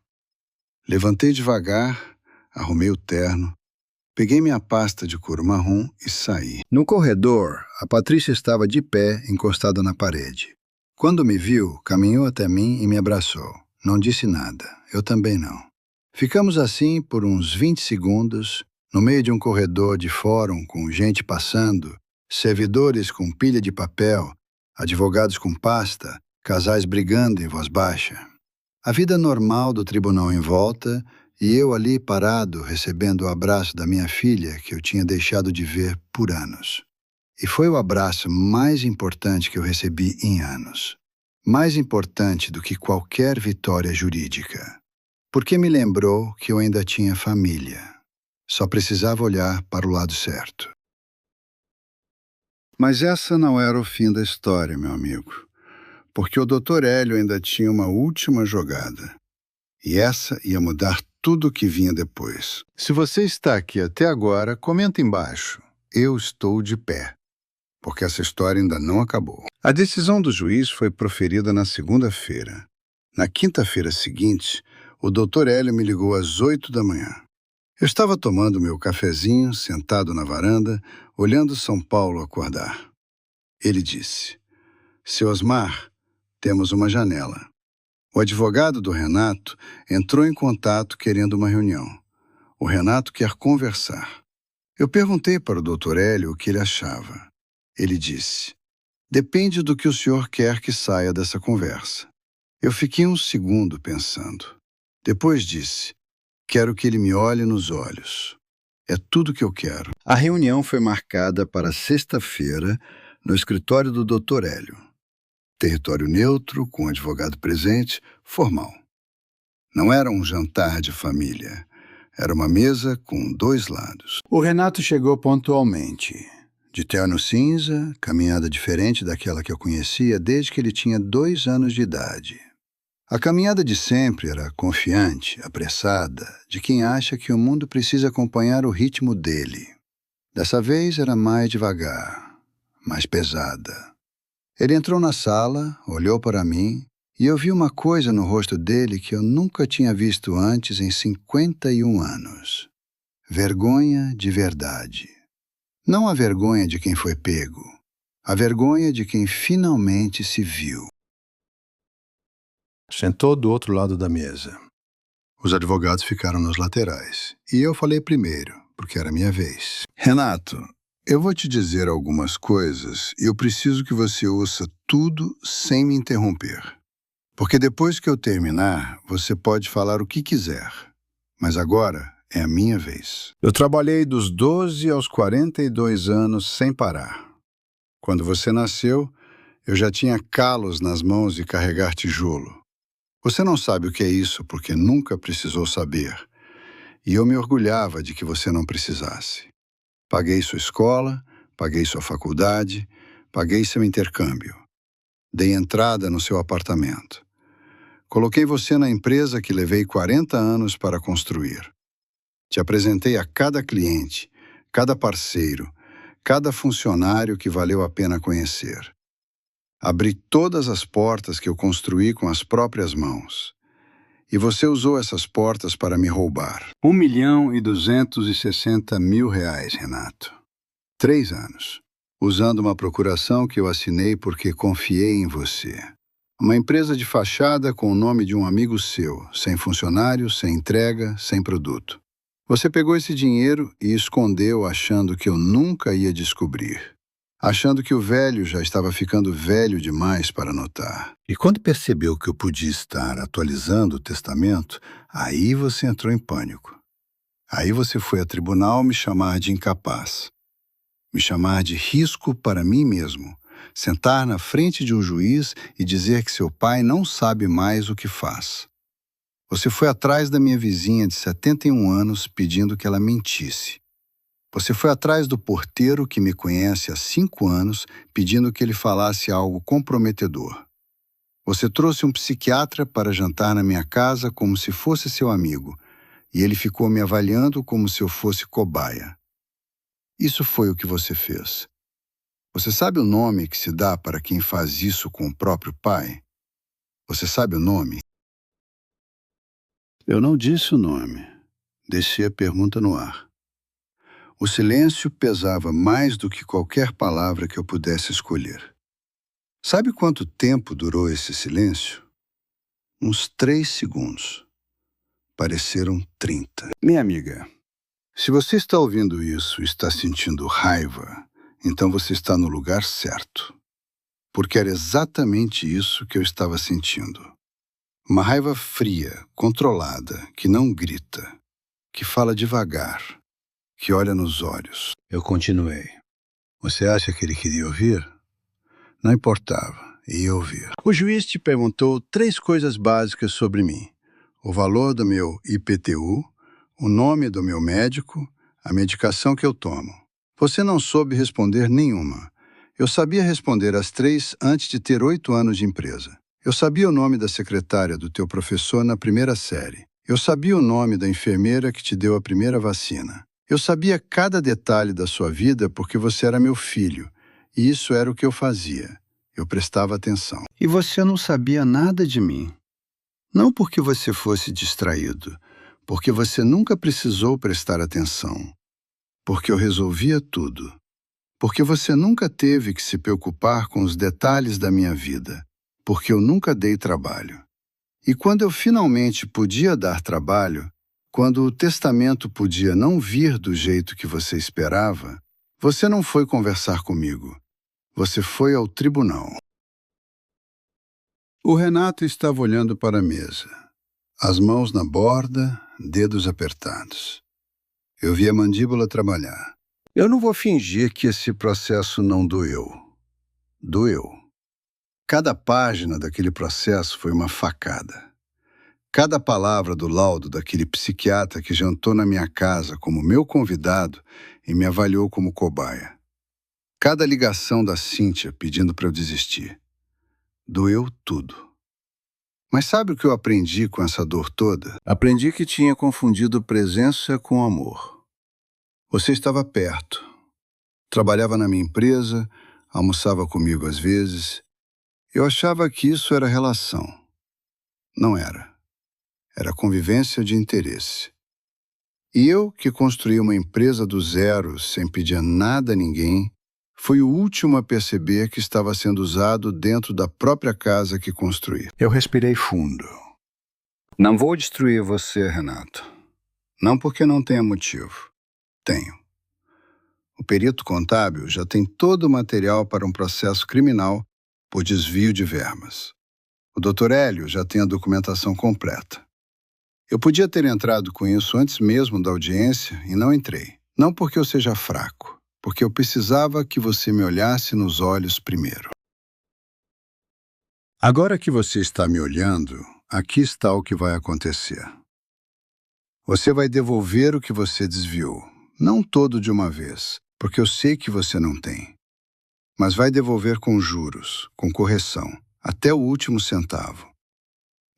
Levantei devagar, arrumei o terno, peguei minha pasta de couro marrom e saí. No corredor, a Patrícia estava de pé, encostada na parede. Quando me viu, caminhou até mim e me abraçou. Não disse nada. Eu também não. Ficamos assim por uns 20 segundos, no meio de um corredor de fórum com gente passando, servidores com pilha de papel, advogados com pasta, casais brigando em voz baixa. A vida normal do tribunal em volta e eu ali parado recebendo o abraço da minha filha que eu tinha deixado de ver por anos. E foi o abraço mais importante que eu recebi em anos. Mais importante do que qualquer vitória jurídica. Porque me lembrou que eu ainda tinha família. Só precisava olhar para o lado certo. Mas essa não era o fim da história, meu amigo. Porque o Dr. Hélio ainda tinha uma última jogada. E essa ia mudar tudo o que vinha depois. Se você está aqui até agora, comenta embaixo. Eu estou de pé. Porque essa história ainda não acabou. A decisão do juiz foi proferida na segunda-feira. Na quinta-feira seguinte, o Dr. Hélio me ligou às 8 da manhã. Eu estava tomando meu cafezinho, sentado na varanda, olhando São Paulo acordar. Ele disse: seu Osmar, temos uma janela. O advogado do Renato entrou em contato querendo uma reunião. O Renato quer conversar. Eu perguntei para o Dr. Hélio o que ele achava. Ele disse: depende do que o senhor quer que saia dessa conversa. Eu fiquei um segundo pensando. Depois disse: quero que ele me olhe nos olhos. É tudo que eu quero. A reunião foi marcada para sexta-feira, no escritório do Dr. Hélio. Território neutro, com o advogado presente, formal. Não era um jantar de família. Era uma mesa com 2 lados. O Renato chegou pontualmente. De terno cinza, caminhada diferente daquela que eu conhecia desde que ele tinha 2 anos de idade. A caminhada de sempre era confiante, apressada, de quem acha que o mundo precisa acompanhar o ritmo dele. Dessa vez era mais devagar, mais pesada. Ele entrou na sala, olhou para mim, e eu vi uma coisa no rosto dele que eu nunca tinha visto antes em 51 anos. Vergonha de verdade. Não a vergonha de quem foi pego, a vergonha de quem finalmente se viu. Sentou do outro lado da mesa. Os advogados ficaram nos laterais, e eu falei primeiro, porque era minha vez. Renato, eu vou te dizer algumas coisas e eu preciso que você ouça tudo sem me interromper. Porque depois que eu terminar, você pode falar o que quiser. Mas agora é a minha vez. Eu trabalhei dos 12 aos 42 anos sem parar. Quando você nasceu, eu já tinha calos nas mãos de carregar tijolo. Você não sabe o que é isso porque nunca precisou saber. E eu me orgulhava de que você não precisasse. Paguei sua escola, paguei sua faculdade, paguei seu intercâmbio. Dei entrada no seu apartamento. Coloquei você na empresa que levei 40 anos para construir. Te apresentei a cada cliente, cada parceiro, cada funcionário que valeu a pena conhecer. Abri todas as portas que eu construí com as próprias mãos. E você usou essas portas para me roubar. R$ 1.260.000, Renato. 3 anos. Usando uma procuração que eu assinei porque confiei em você. Uma empresa de fachada com o nome de um amigo seu, sem funcionários, sem entrega, sem produto. Você pegou esse dinheiro e escondeu achando que eu nunca ia descobrir. Achando que o velho já estava ficando velho demais para notar. E quando percebeu que eu podia estar atualizando o testamento, aí você entrou em pânico. Aí você foi a tribunal me chamar de incapaz. Me chamar de risco para mim mesmo. Sentar na frente de um juiz e dizer que seu pai não sabe mais o que faz. Você foi atrás da minha vizinha de 71 anos pedindo que ela mentisse. Você foi atrás do porteiro que me conhece há 5 anos, pedindo que ele falasse algo comprometedor. Você trouxe um psiquiatra para jantar na minha casa como se fosse seu amigo, e ele ficou me avaliando como se eu fosse cobaia. Isso foi o que você fez. Você sabe o nome que se dá para quem faz isso com o próprio pai? Você sabe o nome? Eu não disse o nome. Deixei a pergunta no ar. O silêncio pesava mais do que qualquer palavra que eu pudesse escolher. Sabe quanto tempo durou esse silêncio? Uns 3 segundos. Pareceram 30. Minha amiga, se você está ouvindo isso e está sentindo raiva, então você está no lugar certo. Porque era exatamente isso que eu estava sentindo. Uma raiva fria, controlada, que não grita, que fala devagar, que olha nos olhos. Eu continuei. Você acha que ele queria ouvir? Não importava, ia ouvir. O juiz te perguntou 3 coisas básicas sobre mim. O valor do meu IPTU, o nome do meu médico, a medicação que eu tomo. Você não soube responder nenhuma. Eu sabia responder as 3 antes de ter 8 anos de empresa. Eu sabia o nome da secretária do teu professor na primeira série. Eu sabia o nome da enfermeira que te deu a primeira vacina. Eu sabia cada detalhe da sua vida porque você era meu filho, e isso era o que eu fazia. Eu prestava atenção. E você não sabia nada de mim. Não porque você fosse distraído, porque você nunca precisou prestar atenção. Porque eu resolvia tudo. Porque você nunca teve que se preocupar com os detalhes da minha vida. Porque eu nunca dei trabalho. E quando eu finalmente podia dar trabalho, quando o testamento podia não vir do jeito que você esperava, você não foi conversar comigo. Você foi ao tribunal. O Renato estava olhando para a mesa. As mãos na borda, dedos apertados. Eu vi a mandíbula trabalhar. Eu não vou fingir que esse processo não doeu. Doeu. Cada página daquele processo foi uma facada. Cada palavra do laudo daquele psiquiatra que jantou na minha casa como meu convidado e me avaliou como cobaia. Cada ligação da Cíntia pedindo para eu desistir. Doeu tudo. Mas sabe o que eu aprendi com essa dor toda? Aprendi que tinha confundido presença com amor. Você estava perto. Trabalhava na minha empresa, almoçava comigo às vezes. Eu achava que isso era relação. Não era. Era convivência de interesse. E eu, que construí uma empresa do zero, sem pedir nada a ninguém, fui o último a perceber que estava sendo usado dentro da própria casa que construí. Eu respirei fundo. Não vou destruir você, Renato. Não porque não tenha motivo. Tenho. O perito contábil já tem todo o material para um processo criminal por desvio de verbas. O Dr. Hélio já tem a documentação completa. Eu podia ter entrado com isso antes mesmo da audiência e não entrei. Não porque eu seja fraco, porque eu precisava que você me olhasse nos olhos primeiro. Agora que você está me olhando, aqui está o que vai acontecer. Você vai devolver o que você desviou, não todo de uma vez, porque eu sei que você não tem. Mas vai devolver com juros, com correção, até o último centavo.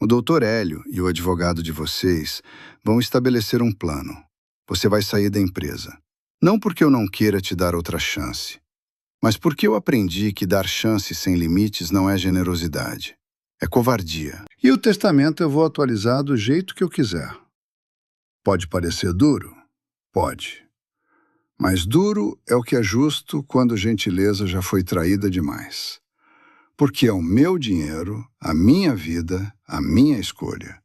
O doutor Hélio e o advogado de vocês vão estabelecer um plano. Você vai sair da empresa. Não porque eu não queira te dar outra chance, mas porque eu aprendi que dar chance sem limites não é generosidade. É covardia. E o testamento eu vou atualizar do jeito que eu quiser. Pode parecer duro? Pode. Mas duro é o que é justo quando gentileza já foi traída demais. Porque é o meu dinheiro, a minha vida, a minha escolha.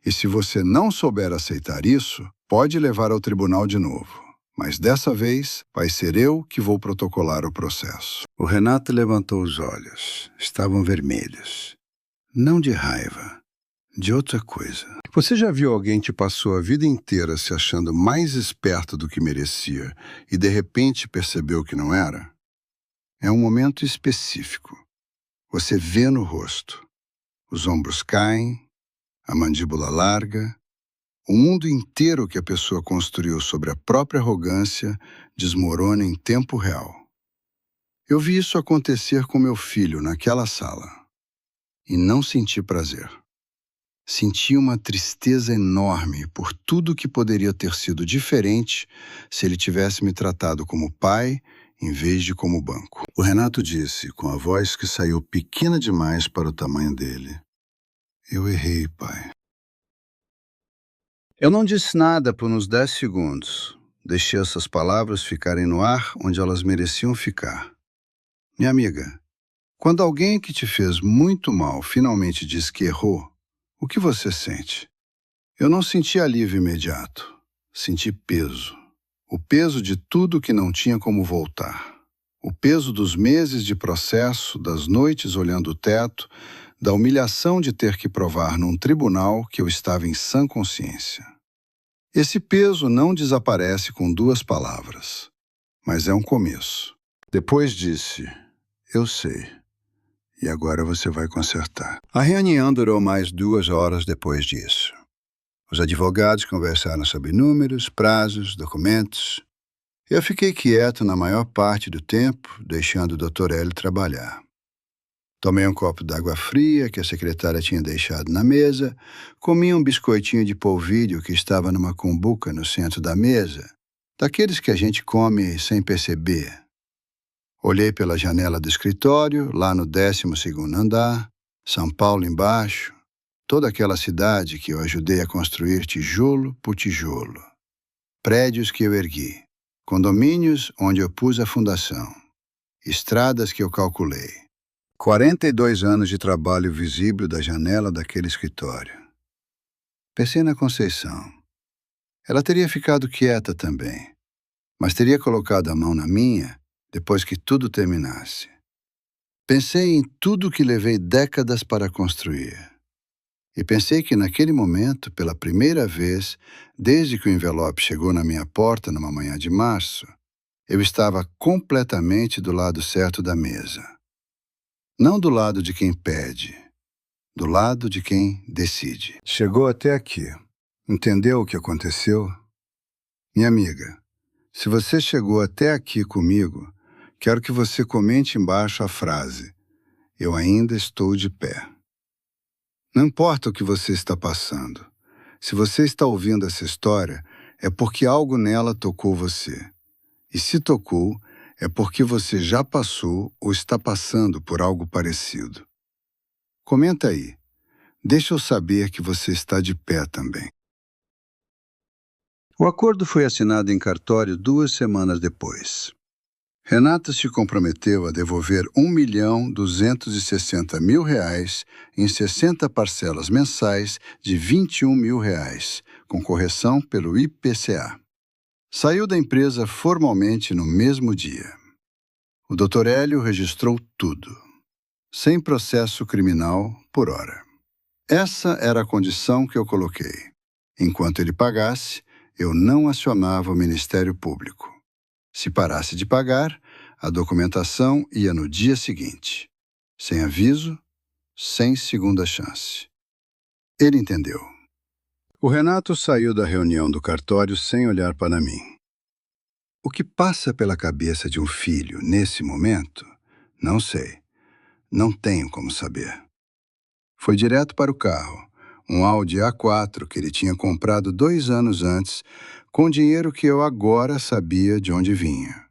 E se você não souber aceitar isso, pode levar ao tribunal de novo. Mas dessa vez, vai ser eu que vou protocolar o processo. O Renato levantou os olhos. Estavam vermelhos. Não de raiva, de outra coisa. Você já viu alguém que passou a vida inteira se achando mais esperto do que merecia e de repente percebeu que não era? É um momento específico. Você vê no rosto. Os ombros caem, a mandíbula larga. O mundo inteiro que a pessoa construiu sobre a própria arrogância desmorona em tempo real. Eu vi isso acontecer com meu filho naquela sala. E não senti prazer. Senti uma tristeza enorme por tudo que poderia ter sido diferente se ele tivesse me tratado como pai em vez de como banco. O Renato disse, com a voz que saiu pequena demais para o tamanho dele: Eu errei, pai. Eu não disse nada por uns 10 segundos. Deixei essas palavras ficarem no ar onde elas mereciam ficar. Minha amiga, quando alguém que te fez muito mal finalmente diz que errou, o que você sente? Eu não senti alívio imediato. Senti peso. O peso de tudo que não tinha como voltar. O peso dos meses de processo, das noites olhando o teto, da humilhação de ter que provar num tribunal que eu estava em sã consciência. Esse peso não desaparece com 2 palavras, mas é um começo. Depois disse, eu sei. E agora você vai consertar. A reunião durou mais 2 horas depois disso. Os advogados conversaram sobre números, prazos, documentos. Eu fiquei quieto na maior parte do tempo, deixando o Dr. Hélio trabalhar. Tomei um copo d'água fria que a secretária tinha deixado na mesa, comi um biscoitinho de polvilho que estava numa cumbuca no centro da mesa, daqueles que a gente come sem perceber. Olhei pela janela do escritório, lá no 12º andar, São Paulo embaixo, toda aquela cidade que eu ajudei a construir tijolo por tijolo. Prédios que eu ergui, condomínios onde eu pus a fundação, estradas que eu calculei. 42 anos de trabalho visível da janela daquele escritório. Pensei na Conceição. Ela teria ficado quieta também, mas teria colocado a mão na minha depois que tudo terminasse. Pensei em tudo que levei décadas para construir. E pensei que naquele momento, pela primeira vez, desde que o envelope chegou na minha porta numa manhã de março, eu estava completamente do lado certo da mesa. Não do lado de quem pede, do lado de quem decide. Chegou até aqui. Entendeu o que aconteceu? Minha amiga, se você chegou até aqui comigo, quero que você comente embaixo a frase: eu ainda estou de pé. Não importa o que você está passando. Se você está ouvindo essa história, é porque algo nela tocou você. E se tocou, é porque você já passou ou está passando por algo parecido. Comenta aí. Deixa eu saber que você está de pé também. O acordo foi assinado em cartório 2 semanas depois. Renata se comprometeu a devolver R$ 1.260.000 em 60 parcelas mensais de R$ 21.000, com correção pelo IPCA. Saiu da empresa formalmente no mesmo dia. O Dr. Hélio registrou tudo, sem processo criminal por hora. Essa era a condição que eu coloquei. Enquanto ele pagasse, eu não acionava o Ministério Público. Se parasse de pagar, a documentação ia no dia seguinte. Sem aviso, sem segunda chance. Ele entendeu. O Renato saiu da reunião do cartório sem olhar para mim. O que passa pela cabeça de um filho nesse momento, não sei. Não tenho como saber. Foi direto para o carro, um Audi A4 que ele tinha comprado 2 anos antes, com dinheiro que eu agora sabia de onde vinha.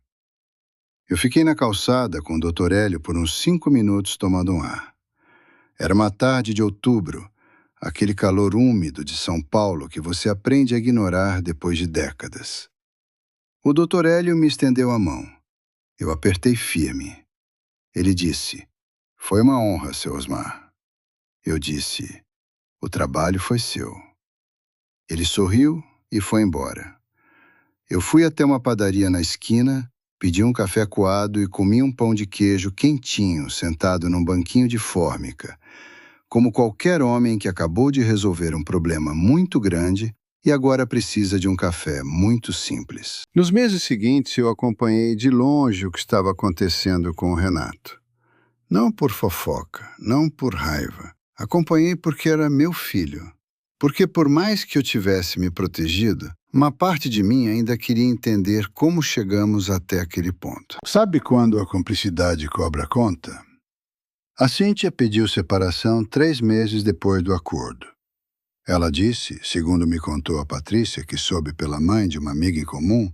Eu fiquei na calçada com o Dr. Hélio por uns 5 minutos tomando um ar. Era uma tarde de outubro, aquele calor úmido de São Paulo que você aprende a ignorar depois de décadas. O Dr. Hélio me estendeu a mão. Eu apertei firme. Ele disse: "Foi uma honra, Sr. Osmar." Eu disse: "O trabalho foi seu." Ele sorriu e foi embora. Eu fui até uma padaria na esquina, pedi um café coado e comi um pão de queijo quentinho sentado num banquinho de fórmica, como qualquer homem que acabou de resolver um problema muito grande e agora precisa de um café muito simples. Nos meses seguintes, eu acompanhei de longe o que estava acontecendo com o Renato. Não por fofoca, não por raiva. Acompanhei porque era meu filho. Porque por mais que eu tivesse me protegido, uma parte de mim ainda queria entender como chegamos até aquele ponto. Sabe quando a cumplicidade cobra conta? A Cíntia pediu separação 3 meses depois do acordo. Ela disse, segundo me contou a Patrícia, que soube pela mãe de uma amiga em comum,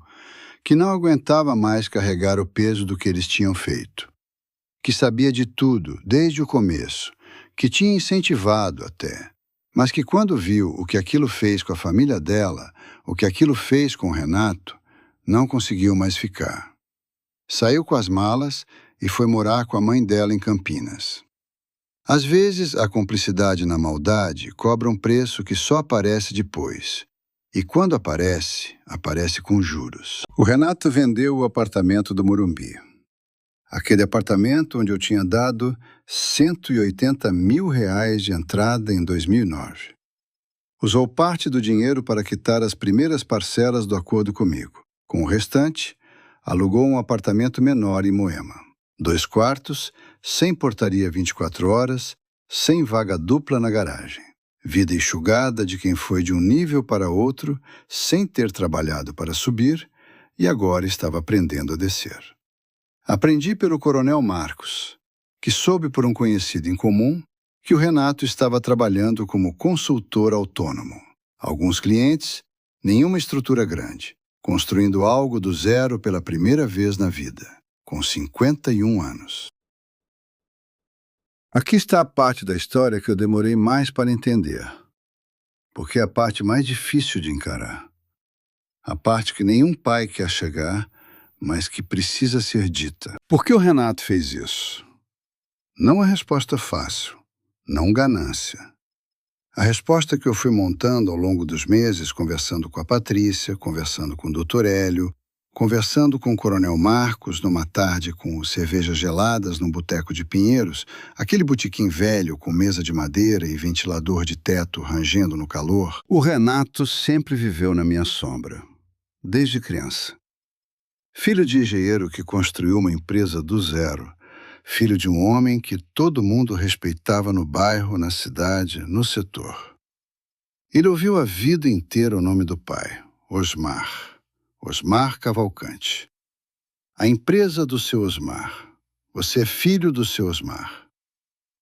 que não aguentava mais carregar o peso do que eles tinham feito. Que sabia de tudo, desde o começo, que tinha incentivado até, mas que quando viu o que aquilo fez com a família dela, o que aquilo fez com o Renato, não conseguiu mais ficar. Saiu com as malas e foi morar com a mãe dela em Campinas. Às vezes, a cumplicidade na maldade cobra um preço que só aparece depois. E quando aparece, aparece com juros. O Renato vendeu o apartamento do Morumbi. Aquele apartamento onde eu tinha dado R$ 180 mil de entrada em 2009. Usou parte do dinheiro para quitar as primeiras parcelas do acordo comigo. Com o restante, alugou um apartamento menor em Moema. 2 quartos, sem portaria 24 horas, sem vaga dupla na garagem. Vida enxugada de quem foi de um nível para outro, sem ter trabalhado para subir, e agora estava aprendendo a descer. Aprendi pelo Coronel Marcos, que soube por um conhecido em comum que o Renato estava trabalhando como consultor autônomo. Alguns clientes, nenhuma estrutura grande, construindo algo do zero pela primeira vez na vida, com 51 anos. Aqui está a parte da história que eu demorei mais para entender, porque é a parte mais difícil de encarar. A parte que nenhum pai quer chegar, mas que precisa ser dita. Por que o Renato fez isso? Não a resposta fácil, não ganância. A resposta que eu fui montando ao longo dos meses, conversando com a Patrícia, conversando com o Dr. Hélio, conversando com o Coronel Marcos numa tarde com cervejas geladas num boteco de Pinheiros, aquele botequim velho com mesa de madeira e ventilador de teto rangendo no calor, o Renato sempre viveu na minha sombra, desde criança. Filho de engenheiro que construiu uma empresa do zero, filho de um homem que todo mundo respeitava no bairro, na cidade, no setor. Ele ouviu a vida inteira o nome do pai, Osmar Cavalcante. A empresa do seu Osmar. Você é filho do seu Osmar.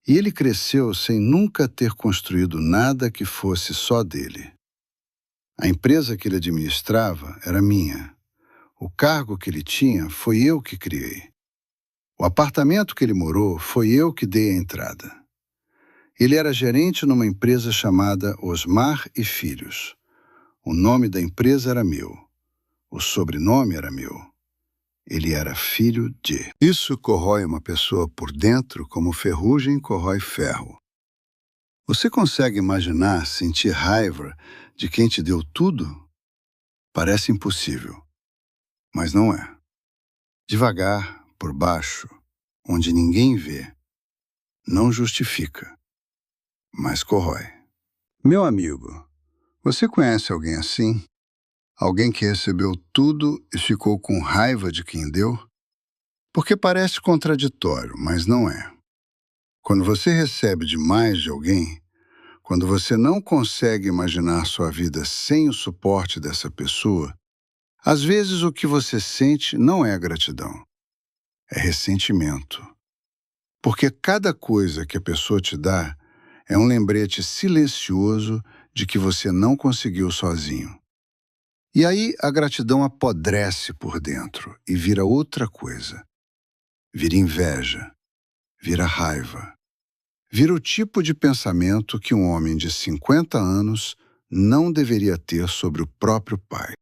E ele cresceu sem nunca ter construído nada que fosse só dele. A empresa que ele administrava era minha. O cargo que ele tinha foi eu que criei. O apartamento que ele morou foi eu que dei a entrada. Ele era gerente numa empresa chamada Osmar e Filhos. O nome da empresa era meu. O sobrenome era meu. Ele era filho de. Isso corrói uma pessoa por dentro como ferrugem corrói ferro. Você consegue imaginar sentir raiva de quem te deu tudo? Parece impossível, mas não é. Devagar, por baixo, onde ninguém vê, não justifica, mas corrói. Meu amigo, Você conhece alguém assim? Alguém que recebeu tudo e ficou com raiva de quem deu? Porque parece contraditório, mas não é. Quando você recebe demais de alguém, quando você não consegue imaginar sua vida sem o suporte dessa pessoa, às vezes o que você sente não é gratidão, é ressentimento. Porque cada coisa que a pessoa te dá é um lembrete silencioso de que você não conseguiu sozinho. E aí a gratidão apodrece por dentro e vira outra coisa. Vira inveja, vira raiva. Vira o tipo de pensamento que um homem de 50 anos não deveria ter sobre o próprio pai.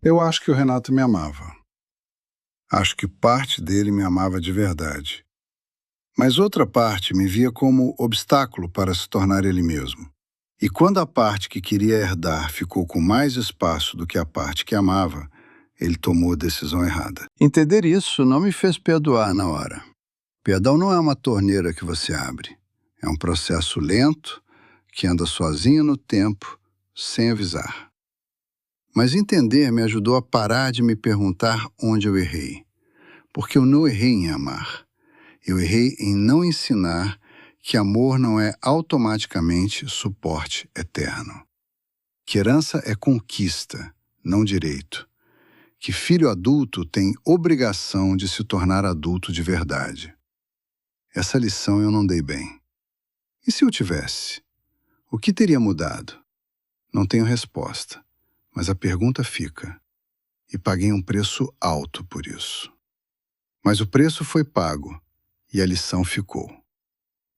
Eu acho que o Renato me amava. Acho que parte dele me amava de verdade. Mas outra parte me via como obstáculo para se tornar ele mesmo. E quando a parte que queria herdar ficou com mais espaço do que a parte que amava, ele tomou a decisão errada. Entender isso não me fez perdoar na hora. Perdão não é uma torneira que você abre. É um processo lento que anda sozinho no tempo, sem avisar. Mas entender me ajudou a parar de me perguntar onde eu errei. Porque eu não errei em amar. Eu errei em não ensinar que amor não é automaticamente suporte eterno. Que herança é conquista, não direito. Que filho adulto tem obrigação de se tornar adulto de verdade. Essa lição eu não dei bem. E se eu tivesse? O que teria mudado? Não tenho resposta, mas a pergunta fica. E paguei um preço alto por isso. Mas o preço foi pago e a lição ficou.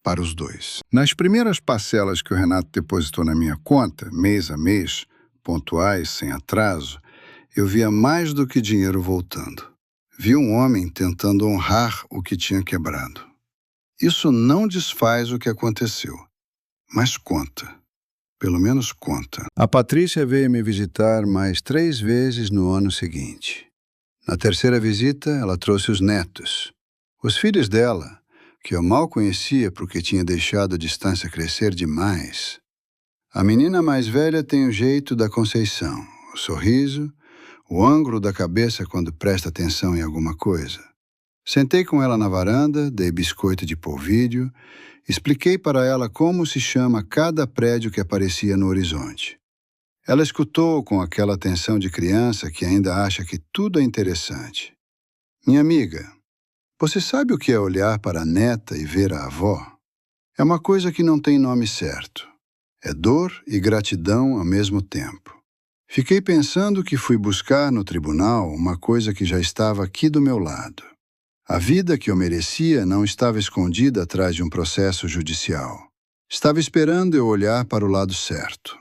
Para os dois. Nas primeiras parcelas que o Renato depositou na minha conta, mês a mês, pontuais, sem atraso, eu via mais do que dinheiro voltando. Vi um homem tentando honrar o que tinha quebrado. Isso não desfaz o que aconteceu, mas conta. Pelo menos conta. A Patrícia veio me visitar mais 3 vezes no ano seguinte. Na terceira visita, ela trouxe os netos. Os filhos dela, que eu mal conhecia porque tinha deixado a distância crescer demais. A menina mais velha tem o jeito da Conceição, o sorriso, o ângulo da cabeça quando presta atenção em alguma coisa. Sentei com ela na varanda, dei biscoito de polvilho, expliquei para ela como se chama cada prédio que aparecia no horizonte. Ela escutou com aquela atenção de criança que ainda acha que tudo é interessante. Minha amiga, você sabe o que é olhar para a neta e ver a avó? É uma coisa que não tem nome certo. É dor e gratidão ao mesmo tempo. Fiquei pensando que fui buscar no tribunal uma coisa que já estava aqui do meu lado. A vida que eu merecia não estava escondida atrás de um processo judicial. Estava esperando eu olhar para o lado certo.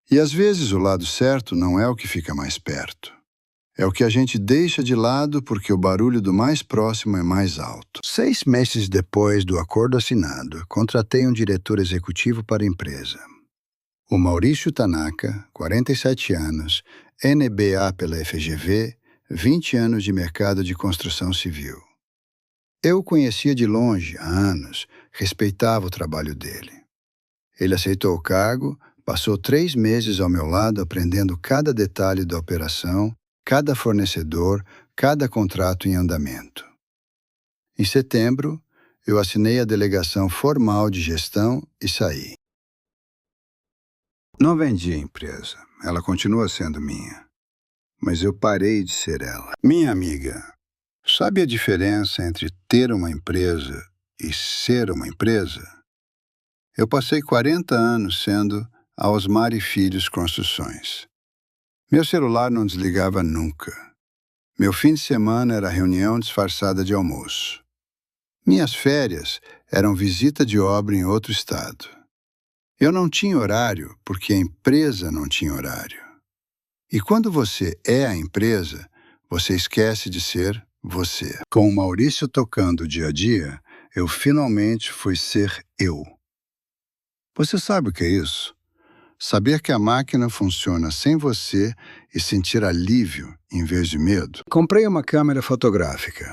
E às vezes o lado certo não é o que fica mais perto. É o que a gente deixa de lado porque o barulho do mais próximo é mais alto. 6 meses depois do acordo assinado, contratei um diretor executivo para a empresa. O Maurício Tanaka, 47 anos, NBA pela FGV, 20 anos de mercado de construção civil. Eu o conhecia de longe há anos, respeitava o trabalho dele. Ele aceitou o cargo, passou 3 meses ao meu lado aprendendo cada detalhe da operação, cada fornecedor, cada contrato em andamento. Em setembro, eu assinei a delegação formal de gestão e saí. Não vendi a empresa, ela continua sendo minha. Mas eu parei de ser ela. Minha amiga, sabe a diferença entre ter uma empresa e ser uma empresa? Eu passei 40 anos sendo a Osmar e Filhos Construções. Meu celular não desligava nunca. Meu fim de semana era reunião disfarçada de almoço. Minhas férias eram visita de obra em outro estado. Eu não tinha horário porque a empresa não tinha horário. E quando você é a empresa, você esquece de ser você. Com o Maurício tocando o dia a dia, eu finalmente fui ser eu. Você sabe o que é isso? Saber que a máquina funciona sem você e sentir alívio em vez de medo. Comprei uma câmera fotográfica,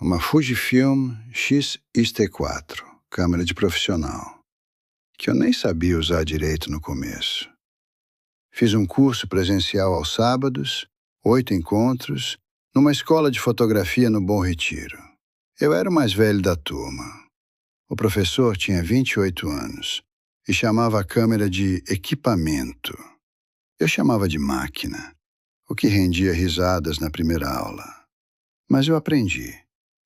uma Fujifilm X-T4, câmera de profissional. que eu nem sabia usar direito no começo. Fiz um curso presencial aos sábados, 8 encontros, numa escola de fotografia no Bom Retiro. Eu era o mais velho da turma. O professor tinha 28 anos e chamava a câmera de equipamento. Eu chamava de máquina, o que rendia risadas na primeira aula. Mas eu aprendi.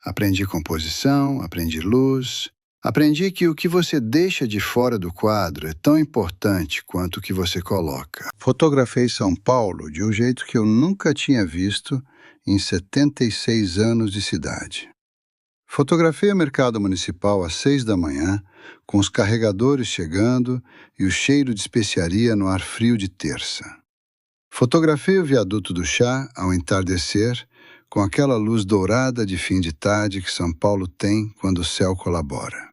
Aprendi composição, aprendi luz, aprendi que o que você deixa de fora do quadro é tão importante quanto o que você coloca. Fotografei São Paulo de um jeito que eu nunca tinha visto em 76 anos de cidade. Fotografei o mercado municipal às 6 da manhã, com os carregadores chegando e o cheiro de especiaria no ar frio de terça. Fotografei o viaduto do Chá ao entardecer, com aquela luz dourada de fim de tarde que São Paulo tem quando o céu colabora.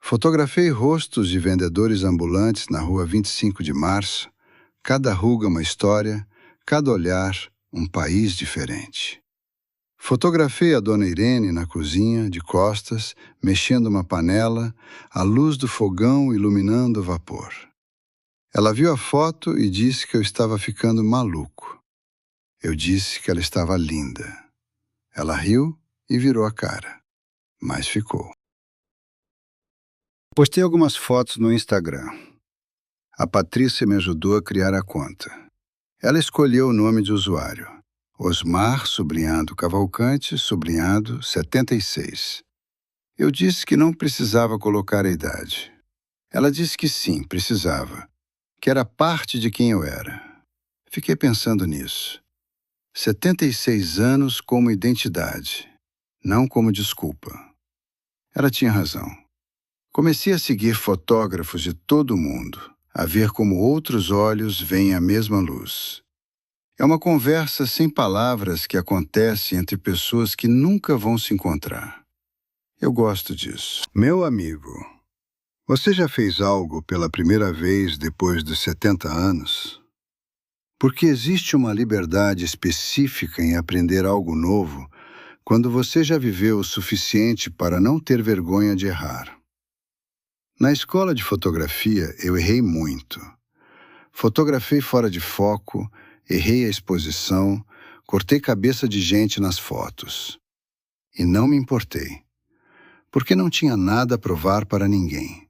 Fotografei rostos de vendedores ambulantes na rua 25 de Março, cada ruga uma história, cada olhar um país diferente. Fotografei a dona Irene na cozinha, de costas, mexendo uma panela, a luz do fogão iluminando o vapor. Ela viu a foto e disse que eu estava ficando maluco. Eu disse que ela estava linda. Ela riu e virou a cara, mas ficou. Postei algumas fotos no Instagram. A Patrícia me ajudou a criar a conta. Ela escolheu o nome de usuário. Osmar, sublinhado Cavalcante, sublinhado 76. Eu disse que não precisava colocar a idade. Ela disse que sim, precisava, que era parte de quem eu era. Fiquei pensando nisso. 76 anos como identidade, não como desculpa. Ela tinha razão. Comecei a seguir fotógrafos de todo o mundo, a ver como outros olhos veem a mesma luz. É uma conversa sem palavras que acontece entre pessoas que nunca vão se encontrar. Eu gosto disso. Meu amigo, você já fez algo pela primeira vez depois dos 70 anos? Porque existe uma liberdade específica em aprender algo novo quando você já viveu o suficiente para não ter vergonha de errar. Na escola de fotografia, eu errei muito. Fotografei fora de foco, errei a exposição, cortei cabeça de gente nas fotos. E não me importei, porque não tinha nada a provar para ninguém.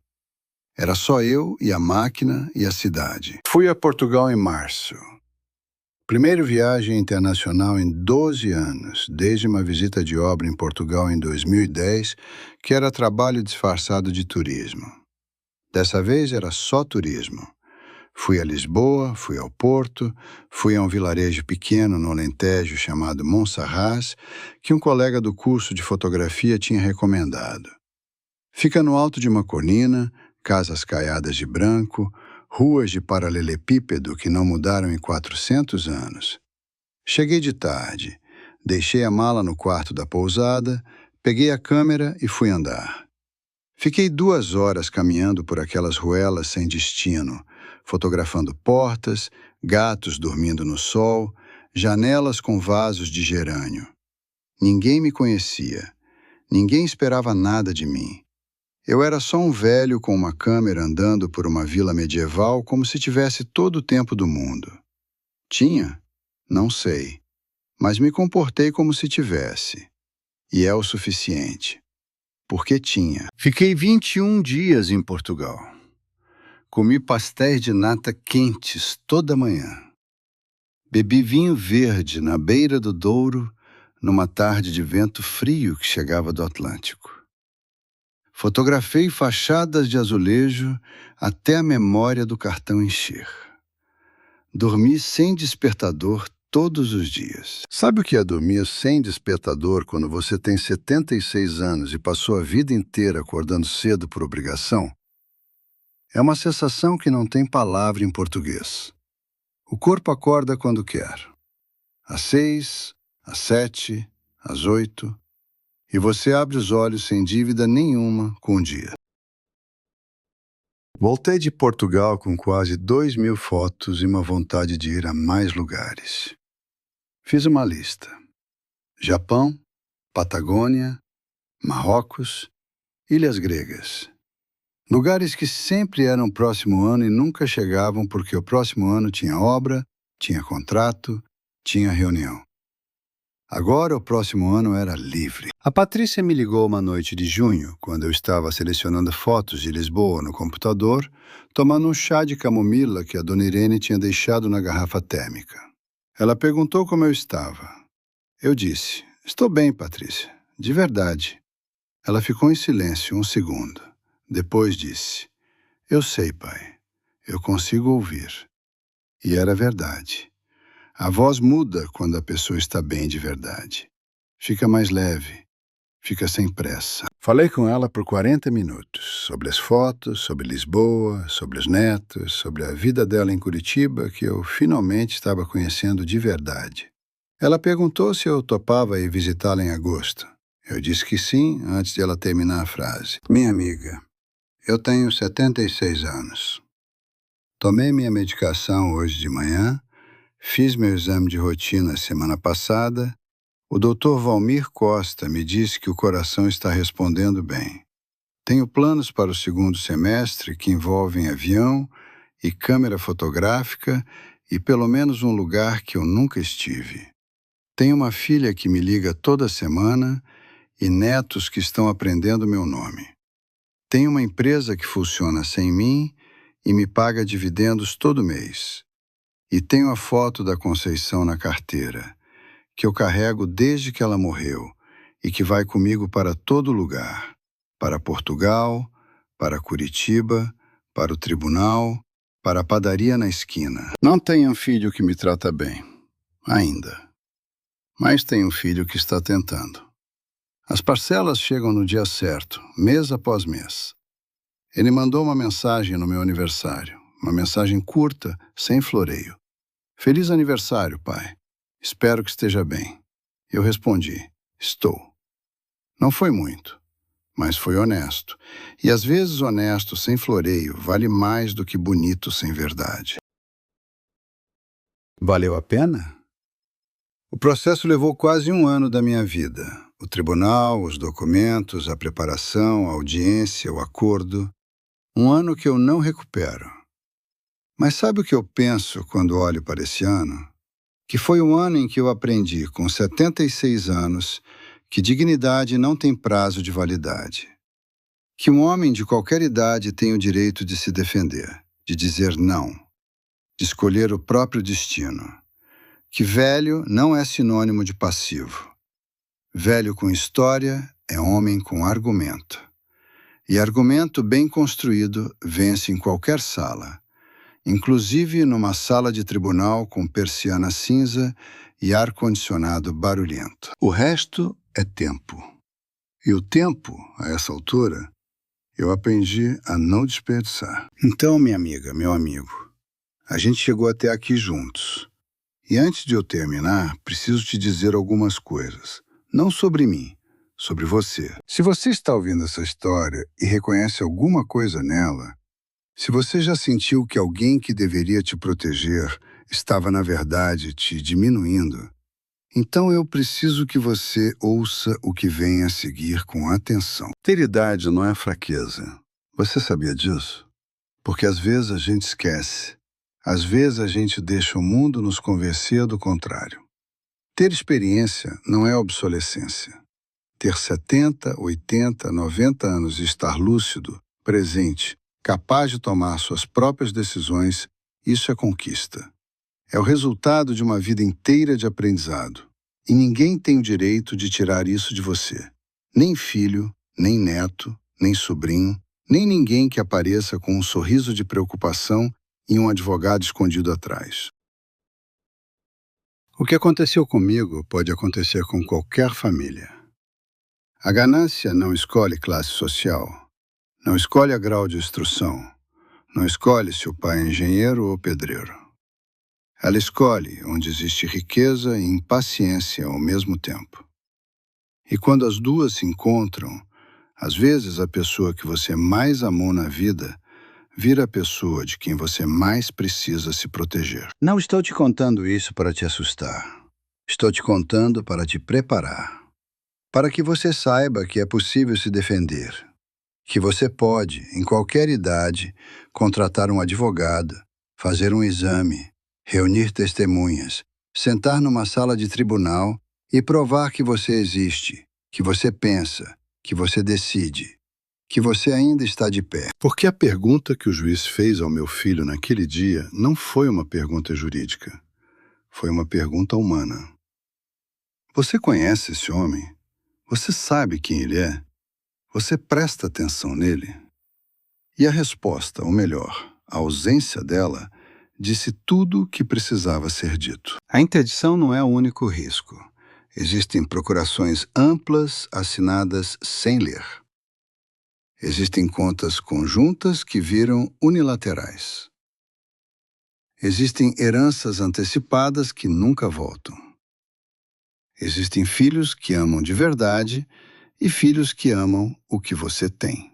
Era só eu e a máquina e a cidade. Fui a Portugal em março. Primeira viagem internacional em 12 anos, desde uma visita de obra em Portugal em 2010, que era trabalho disfarçado de turismo. Dessa vez era só turismo. Fui a Lisboa, fui ao Porto, fui a um vilarejo pequeno no Alentejo chamado Monsaraz, que um colega do curso de fotografia tinha recomendado. Fica no alto de uma colina, casas caiadas de branco, ruas de paralelepípedo que não mudaram em 400 anos. Cheguei de tarde, deixei a mala no quarto da pousada, peguei a câmera e fui andar. Fiquei 2 horas caminhando por aquelas ruelas sem destino, fotografando portas, gatos dormindo no sol, janelas com vasos de gerânio. Ninguém me conhecia, ninguém esperava nada de mim. Eu era só um velho com uma câmera andando por uma vila medieval como se tivesse todo o tempo do mundo. Tinha? Não sei. Mas me comportei como se tivesse. E é o suficiente. Porque tinha. Fiquei 21 dias em Portugal. Comi pastéis de nata quentes toda manhã. Bebi vinho verde na beira do Douro, numa tarde de vento frio que chegava do Atlântico. Fotografei fachadas de azulejo até a memória do cartão encher. Dormi sem despertador todos os dias. Sabe o que é dormir sem despertador quando você tem 76 anos e passou a vida inteira acordando cedo por obrigação? É uma sensação que não tem palavra em português. O corpo acorda quando quer. Às 6, às 7, às 8... e você abre os olhos sem dívida nenhuma com o dia. Voltei de Portugal com quase 2.000 fotos e uma vontade de ir a mais lugares. Fiz uma lista. Japão, Patagônia, Marrocos, Ilhas Gregas. Lugares que sempre eram próximo ano e nunca chegavam porque o próximo ano tinha obra, tinha contrato, tinha reunião. Agora o próximo ano era livre. A Patrícia me ligou uma noite de junho, quando eu estava selecionando fotos de Lisboa no computador, tomando um chá de camomila que a dona Irene tinha deixado na garrafa térmica. Ela perguntou como eu estava. Eu disse, estou bem, Patrícia, de verdade. Ela ficou em silêncio um segundo. Depois disse, eu sei, pai, eu consigo ouvir. E era verdade. A voz muda quando a pessoa está bem de verdade. Fica mais leve, fica sem pressa. Falei com ela por 40 minutos, sobre as fotos, sobre Lisboa, sobre os netos, sobre a vida dela em Curitiba, que eu finalmente estava conhecendo de verdade. Ela perguntou se eu topava ir visitá-la em agosto. Eu disse que sim, antes de ela terminar a frase. Minha amiga, eu tenho 76 anos. Tomei minha medicação hoje de manhã, fiz meu exame de rotina semana passada. O Dr. Valmir Costa me disse que o coração está respondendo bem. Tenho planos para o segundo semestre que envolvem avião e câmera fotográfica e pelo menos um lugar que eu nunca estive. Tenho uma filha que me liga toda semana e netos que estão aprendendo meu nome. Tenho uma empresa que funciona sem mim e me paga dividendos todo mês. E tenho a foto da Conceição na carteira, que eu carrego desde que ela morreu e que vai comigo para todo lugar, para Portugal, para Curitiba, para o tribunal, para a padaria na esquina. Não tenho um filho que me trata bem, ainda. Mas tenho um filho que está tentando. As parcelas chegam no dia certo, mês após mês. Ele mandou uma mensagem no meu aniversário, uma mensagem curta, sem floreio. Feliz aniversário, pai. Espero que esteja bem. Eu respondi, estou. Não foi muito, mas foi honesto. E às vezes honesto sem floreio vale mais do que bonito sem verdade. Valeu a pena? O processo levou quase um ano da minha vida. O tribunal, os documentos, a preparação, a audiência, o acordo. Um ano que eu não recupero. Mas sabe o que eu penso quando olho para esse ano? Que foi o ano em que eu aprendi, com 76 anos, que dignidade não tem prazo de validade. Que um homem de qualquer idade tem o direito de se defender, de dizer não, de escolher o próprio destino. Que velho não é sinônimo de passivo. Velho com história é homem com argumento. E argumento bem construído vence em qualquer sala, inclusive numa sala de tribunal com persiana cinza e ar-condicionado barulhento. O resto é tempo. E o tempo, a essa altura, eu aprendi a não desperdiçar. Então, minha amiga, meu amigo, a gente chegou até aqui juntos. E antes de eu terminar, preciso te dizer algumas coisas. Não sobre mim, sobre você. Se você está ouvindo essa história e reconhece alguma coisa nela, se você já sentiu que alguém que deveria te proteger estava, na verdade, te diminuindo, então eu preciso que você ouça o que vem a seguir com atenção. Ter idade não é fraqueza. Você sabia disso? Porque às vezes a gente esquece. Às vezes a gente deixa o mundo nos convencer do contrário. Ter experiência não é obsolescência. Ter 70, 80, 90 anos e estar lúcido, presente, capaz de tomar suas próprias decisões, isso é conquista. É o resultado de uma vida inteira de aprendizado. E ninguém tem o direito de tirar isso de você. Nem filho, nem neto, nem sobrinho, nem ninguém que apareça com um sorriso de preocupação e um advogado escondido atrás. O que aconteceu comigo pode acontecer com qualquer família. A ganância não escolhe classe social, não escolhe a grau de instrução, não escolhe se o pai é engenheiro ou pedreiro. Ela escolhe onde existe riqueza e impaciência ao mesmo tempo. E quando as duas se encontram, às vezes a pessoa que você mais amou na vida vira a pessoa de quem você mais precisa se proteger. Não estou te contando isso para te assustar. Estou te contando para te preparar. Para que você saiba que é possível se defender. que você pode, em qualquer idade, contratar um advogado, fazer um exame, reunir testemunhas, sentar numa sala de tribunal e provar que você existe, que você pensa, que você decide, que você ainda está de pé. Porque a pergunta que o juiz fez ao meu filho naquele dia não foi uma pergunta jurídica, foi uma pergunta humana. Você conhece esse homem? Você sabe quem ele é? Você presta atenção nele? E a resposta, ou melhor, a ausência dela, disse tudo o que precisava ser dito. A interdição não é o único risco. Existem procurações amplas assinadas sem ler. Existem contas conjuntas que viram unilaterais. Existem heranças antecipadas que nunca voltam. Existem filhos que amam de verdade e filhos que amam o que você tem.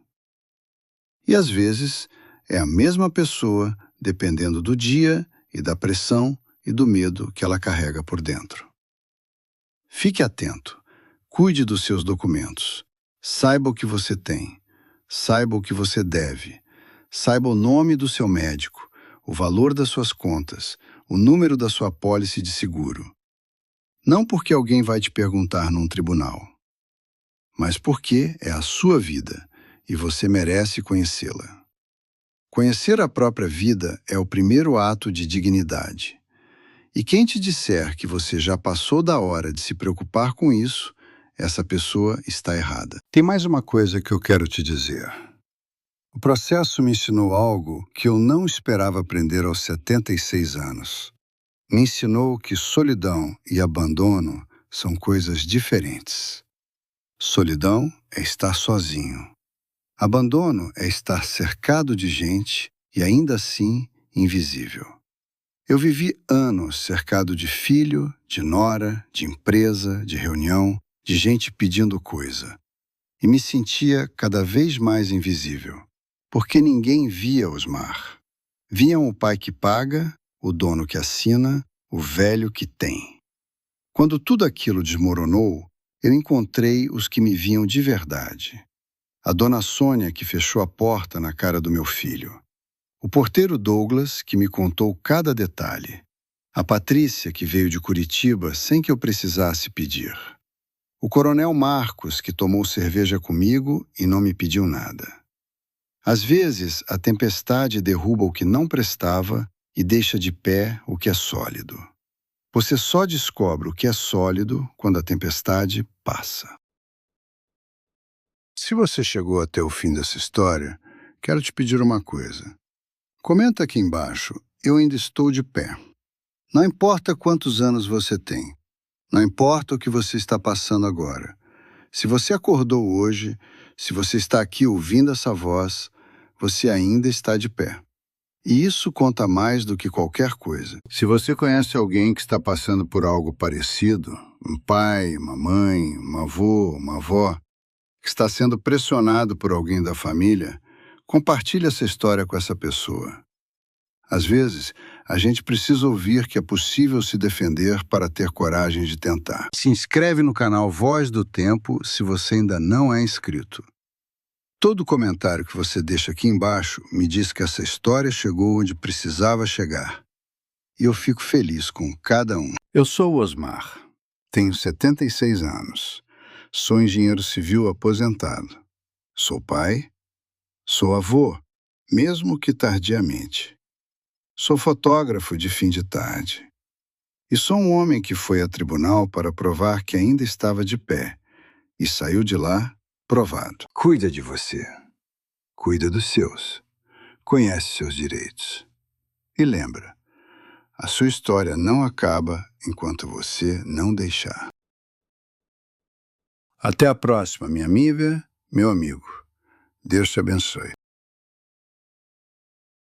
E às vezes é a mesma pessoa, dependendo do dia e da pressão e do medo que ela carrega por dentro. Fique atento, cuide dos seus documentos, saiba o que você tem, saiba o que você deve, saiba o nome do seu médico, o valor das suas contas, o número da sua apólice de seguro. Não porque alguém vai te perguntar num tribunal, mas porque é a sua vida e você merece conhecê-la. Conhecer a própria vida é o primeiro ato de dignidade. E quem te disser que você já passou da hora de se preocupar com isso, essa pessoa está errada. Tem mais uma coisa que eu quero te dizer. O processo me ensinou algo que eu não esperava aprender aos 76 anos. Me ensinou que solidão e abandono são coisas diferentes. Solidão é estar sozinho. Abandono é estar cercado de gente e ainda assim invisível. Eu vivi anos cercado de filho, de nora, de empresa, de reunião, de gente pedindo coisa. E me sentia cada vez mais invisível, porque ninguém via Osmar. Viam o pai que paga, o dono que assina, o velho que tem. Quando tudo aquilo desmoronou, eu encontrei os que me viam de verdade. A dona Sônia que fechou a porta na cara do meu filho. O porteiro Douglas que me contou cada detalhe. A Patrícia que veio de Curitiba sem que eu precisasse pedir. O coronel Marcos que tomou cerveja comigo e não me pediu nada. Às vezes, a tempestade derruba o que não prestava e deixa de pé o que é sólido. Você só descobre o que é sólido quando a tempestade passa. Se você chegou até o fim dessa história, quero te pedir uma coisa. Comenta aqui embaixo, eu ainda estou de pé. Não importa quantos anos você tem, não importa o que você está passando agora. Se você acordou hoje, se você está aqui ouvindo essa voz, você ainda está de pé. E isso conta mais do que qualquer coisa. Se você conhece alguém que está passando por algo parecido, um pai, uma mãe, um avô, uma avó, que está sendo pressionado por alguém da família, compartilhe essa história com essa pessoa. Às vezes, a gente precisa ouvir que é possível se defender para ter coragem de tentar. Se inscreve no canal Voz do Tempo se você ainda não é inscrito. Todo comentário que você deixa aqui embaixo me diz que essa história chegou onde precisava chegar. E eu fico feliz com cada um. Eu sou o Osmar. Tenho 76 anos. Sou engenheiro civil aposentado. Sou pai. Sou avô, mesmo que tardiamente. Sou fotógrafo de fim de tarde. E sou um homem que foi a tribunal para provar que ainda estava de pé. E saiu de lá provado. Cuida de você. Cuida dos seus. Conhece seus direitos. E lembra, a sua história não acaba enquanto você não deixar. Até a próxima, minha amiga, meu amigo. Deus te abençoe.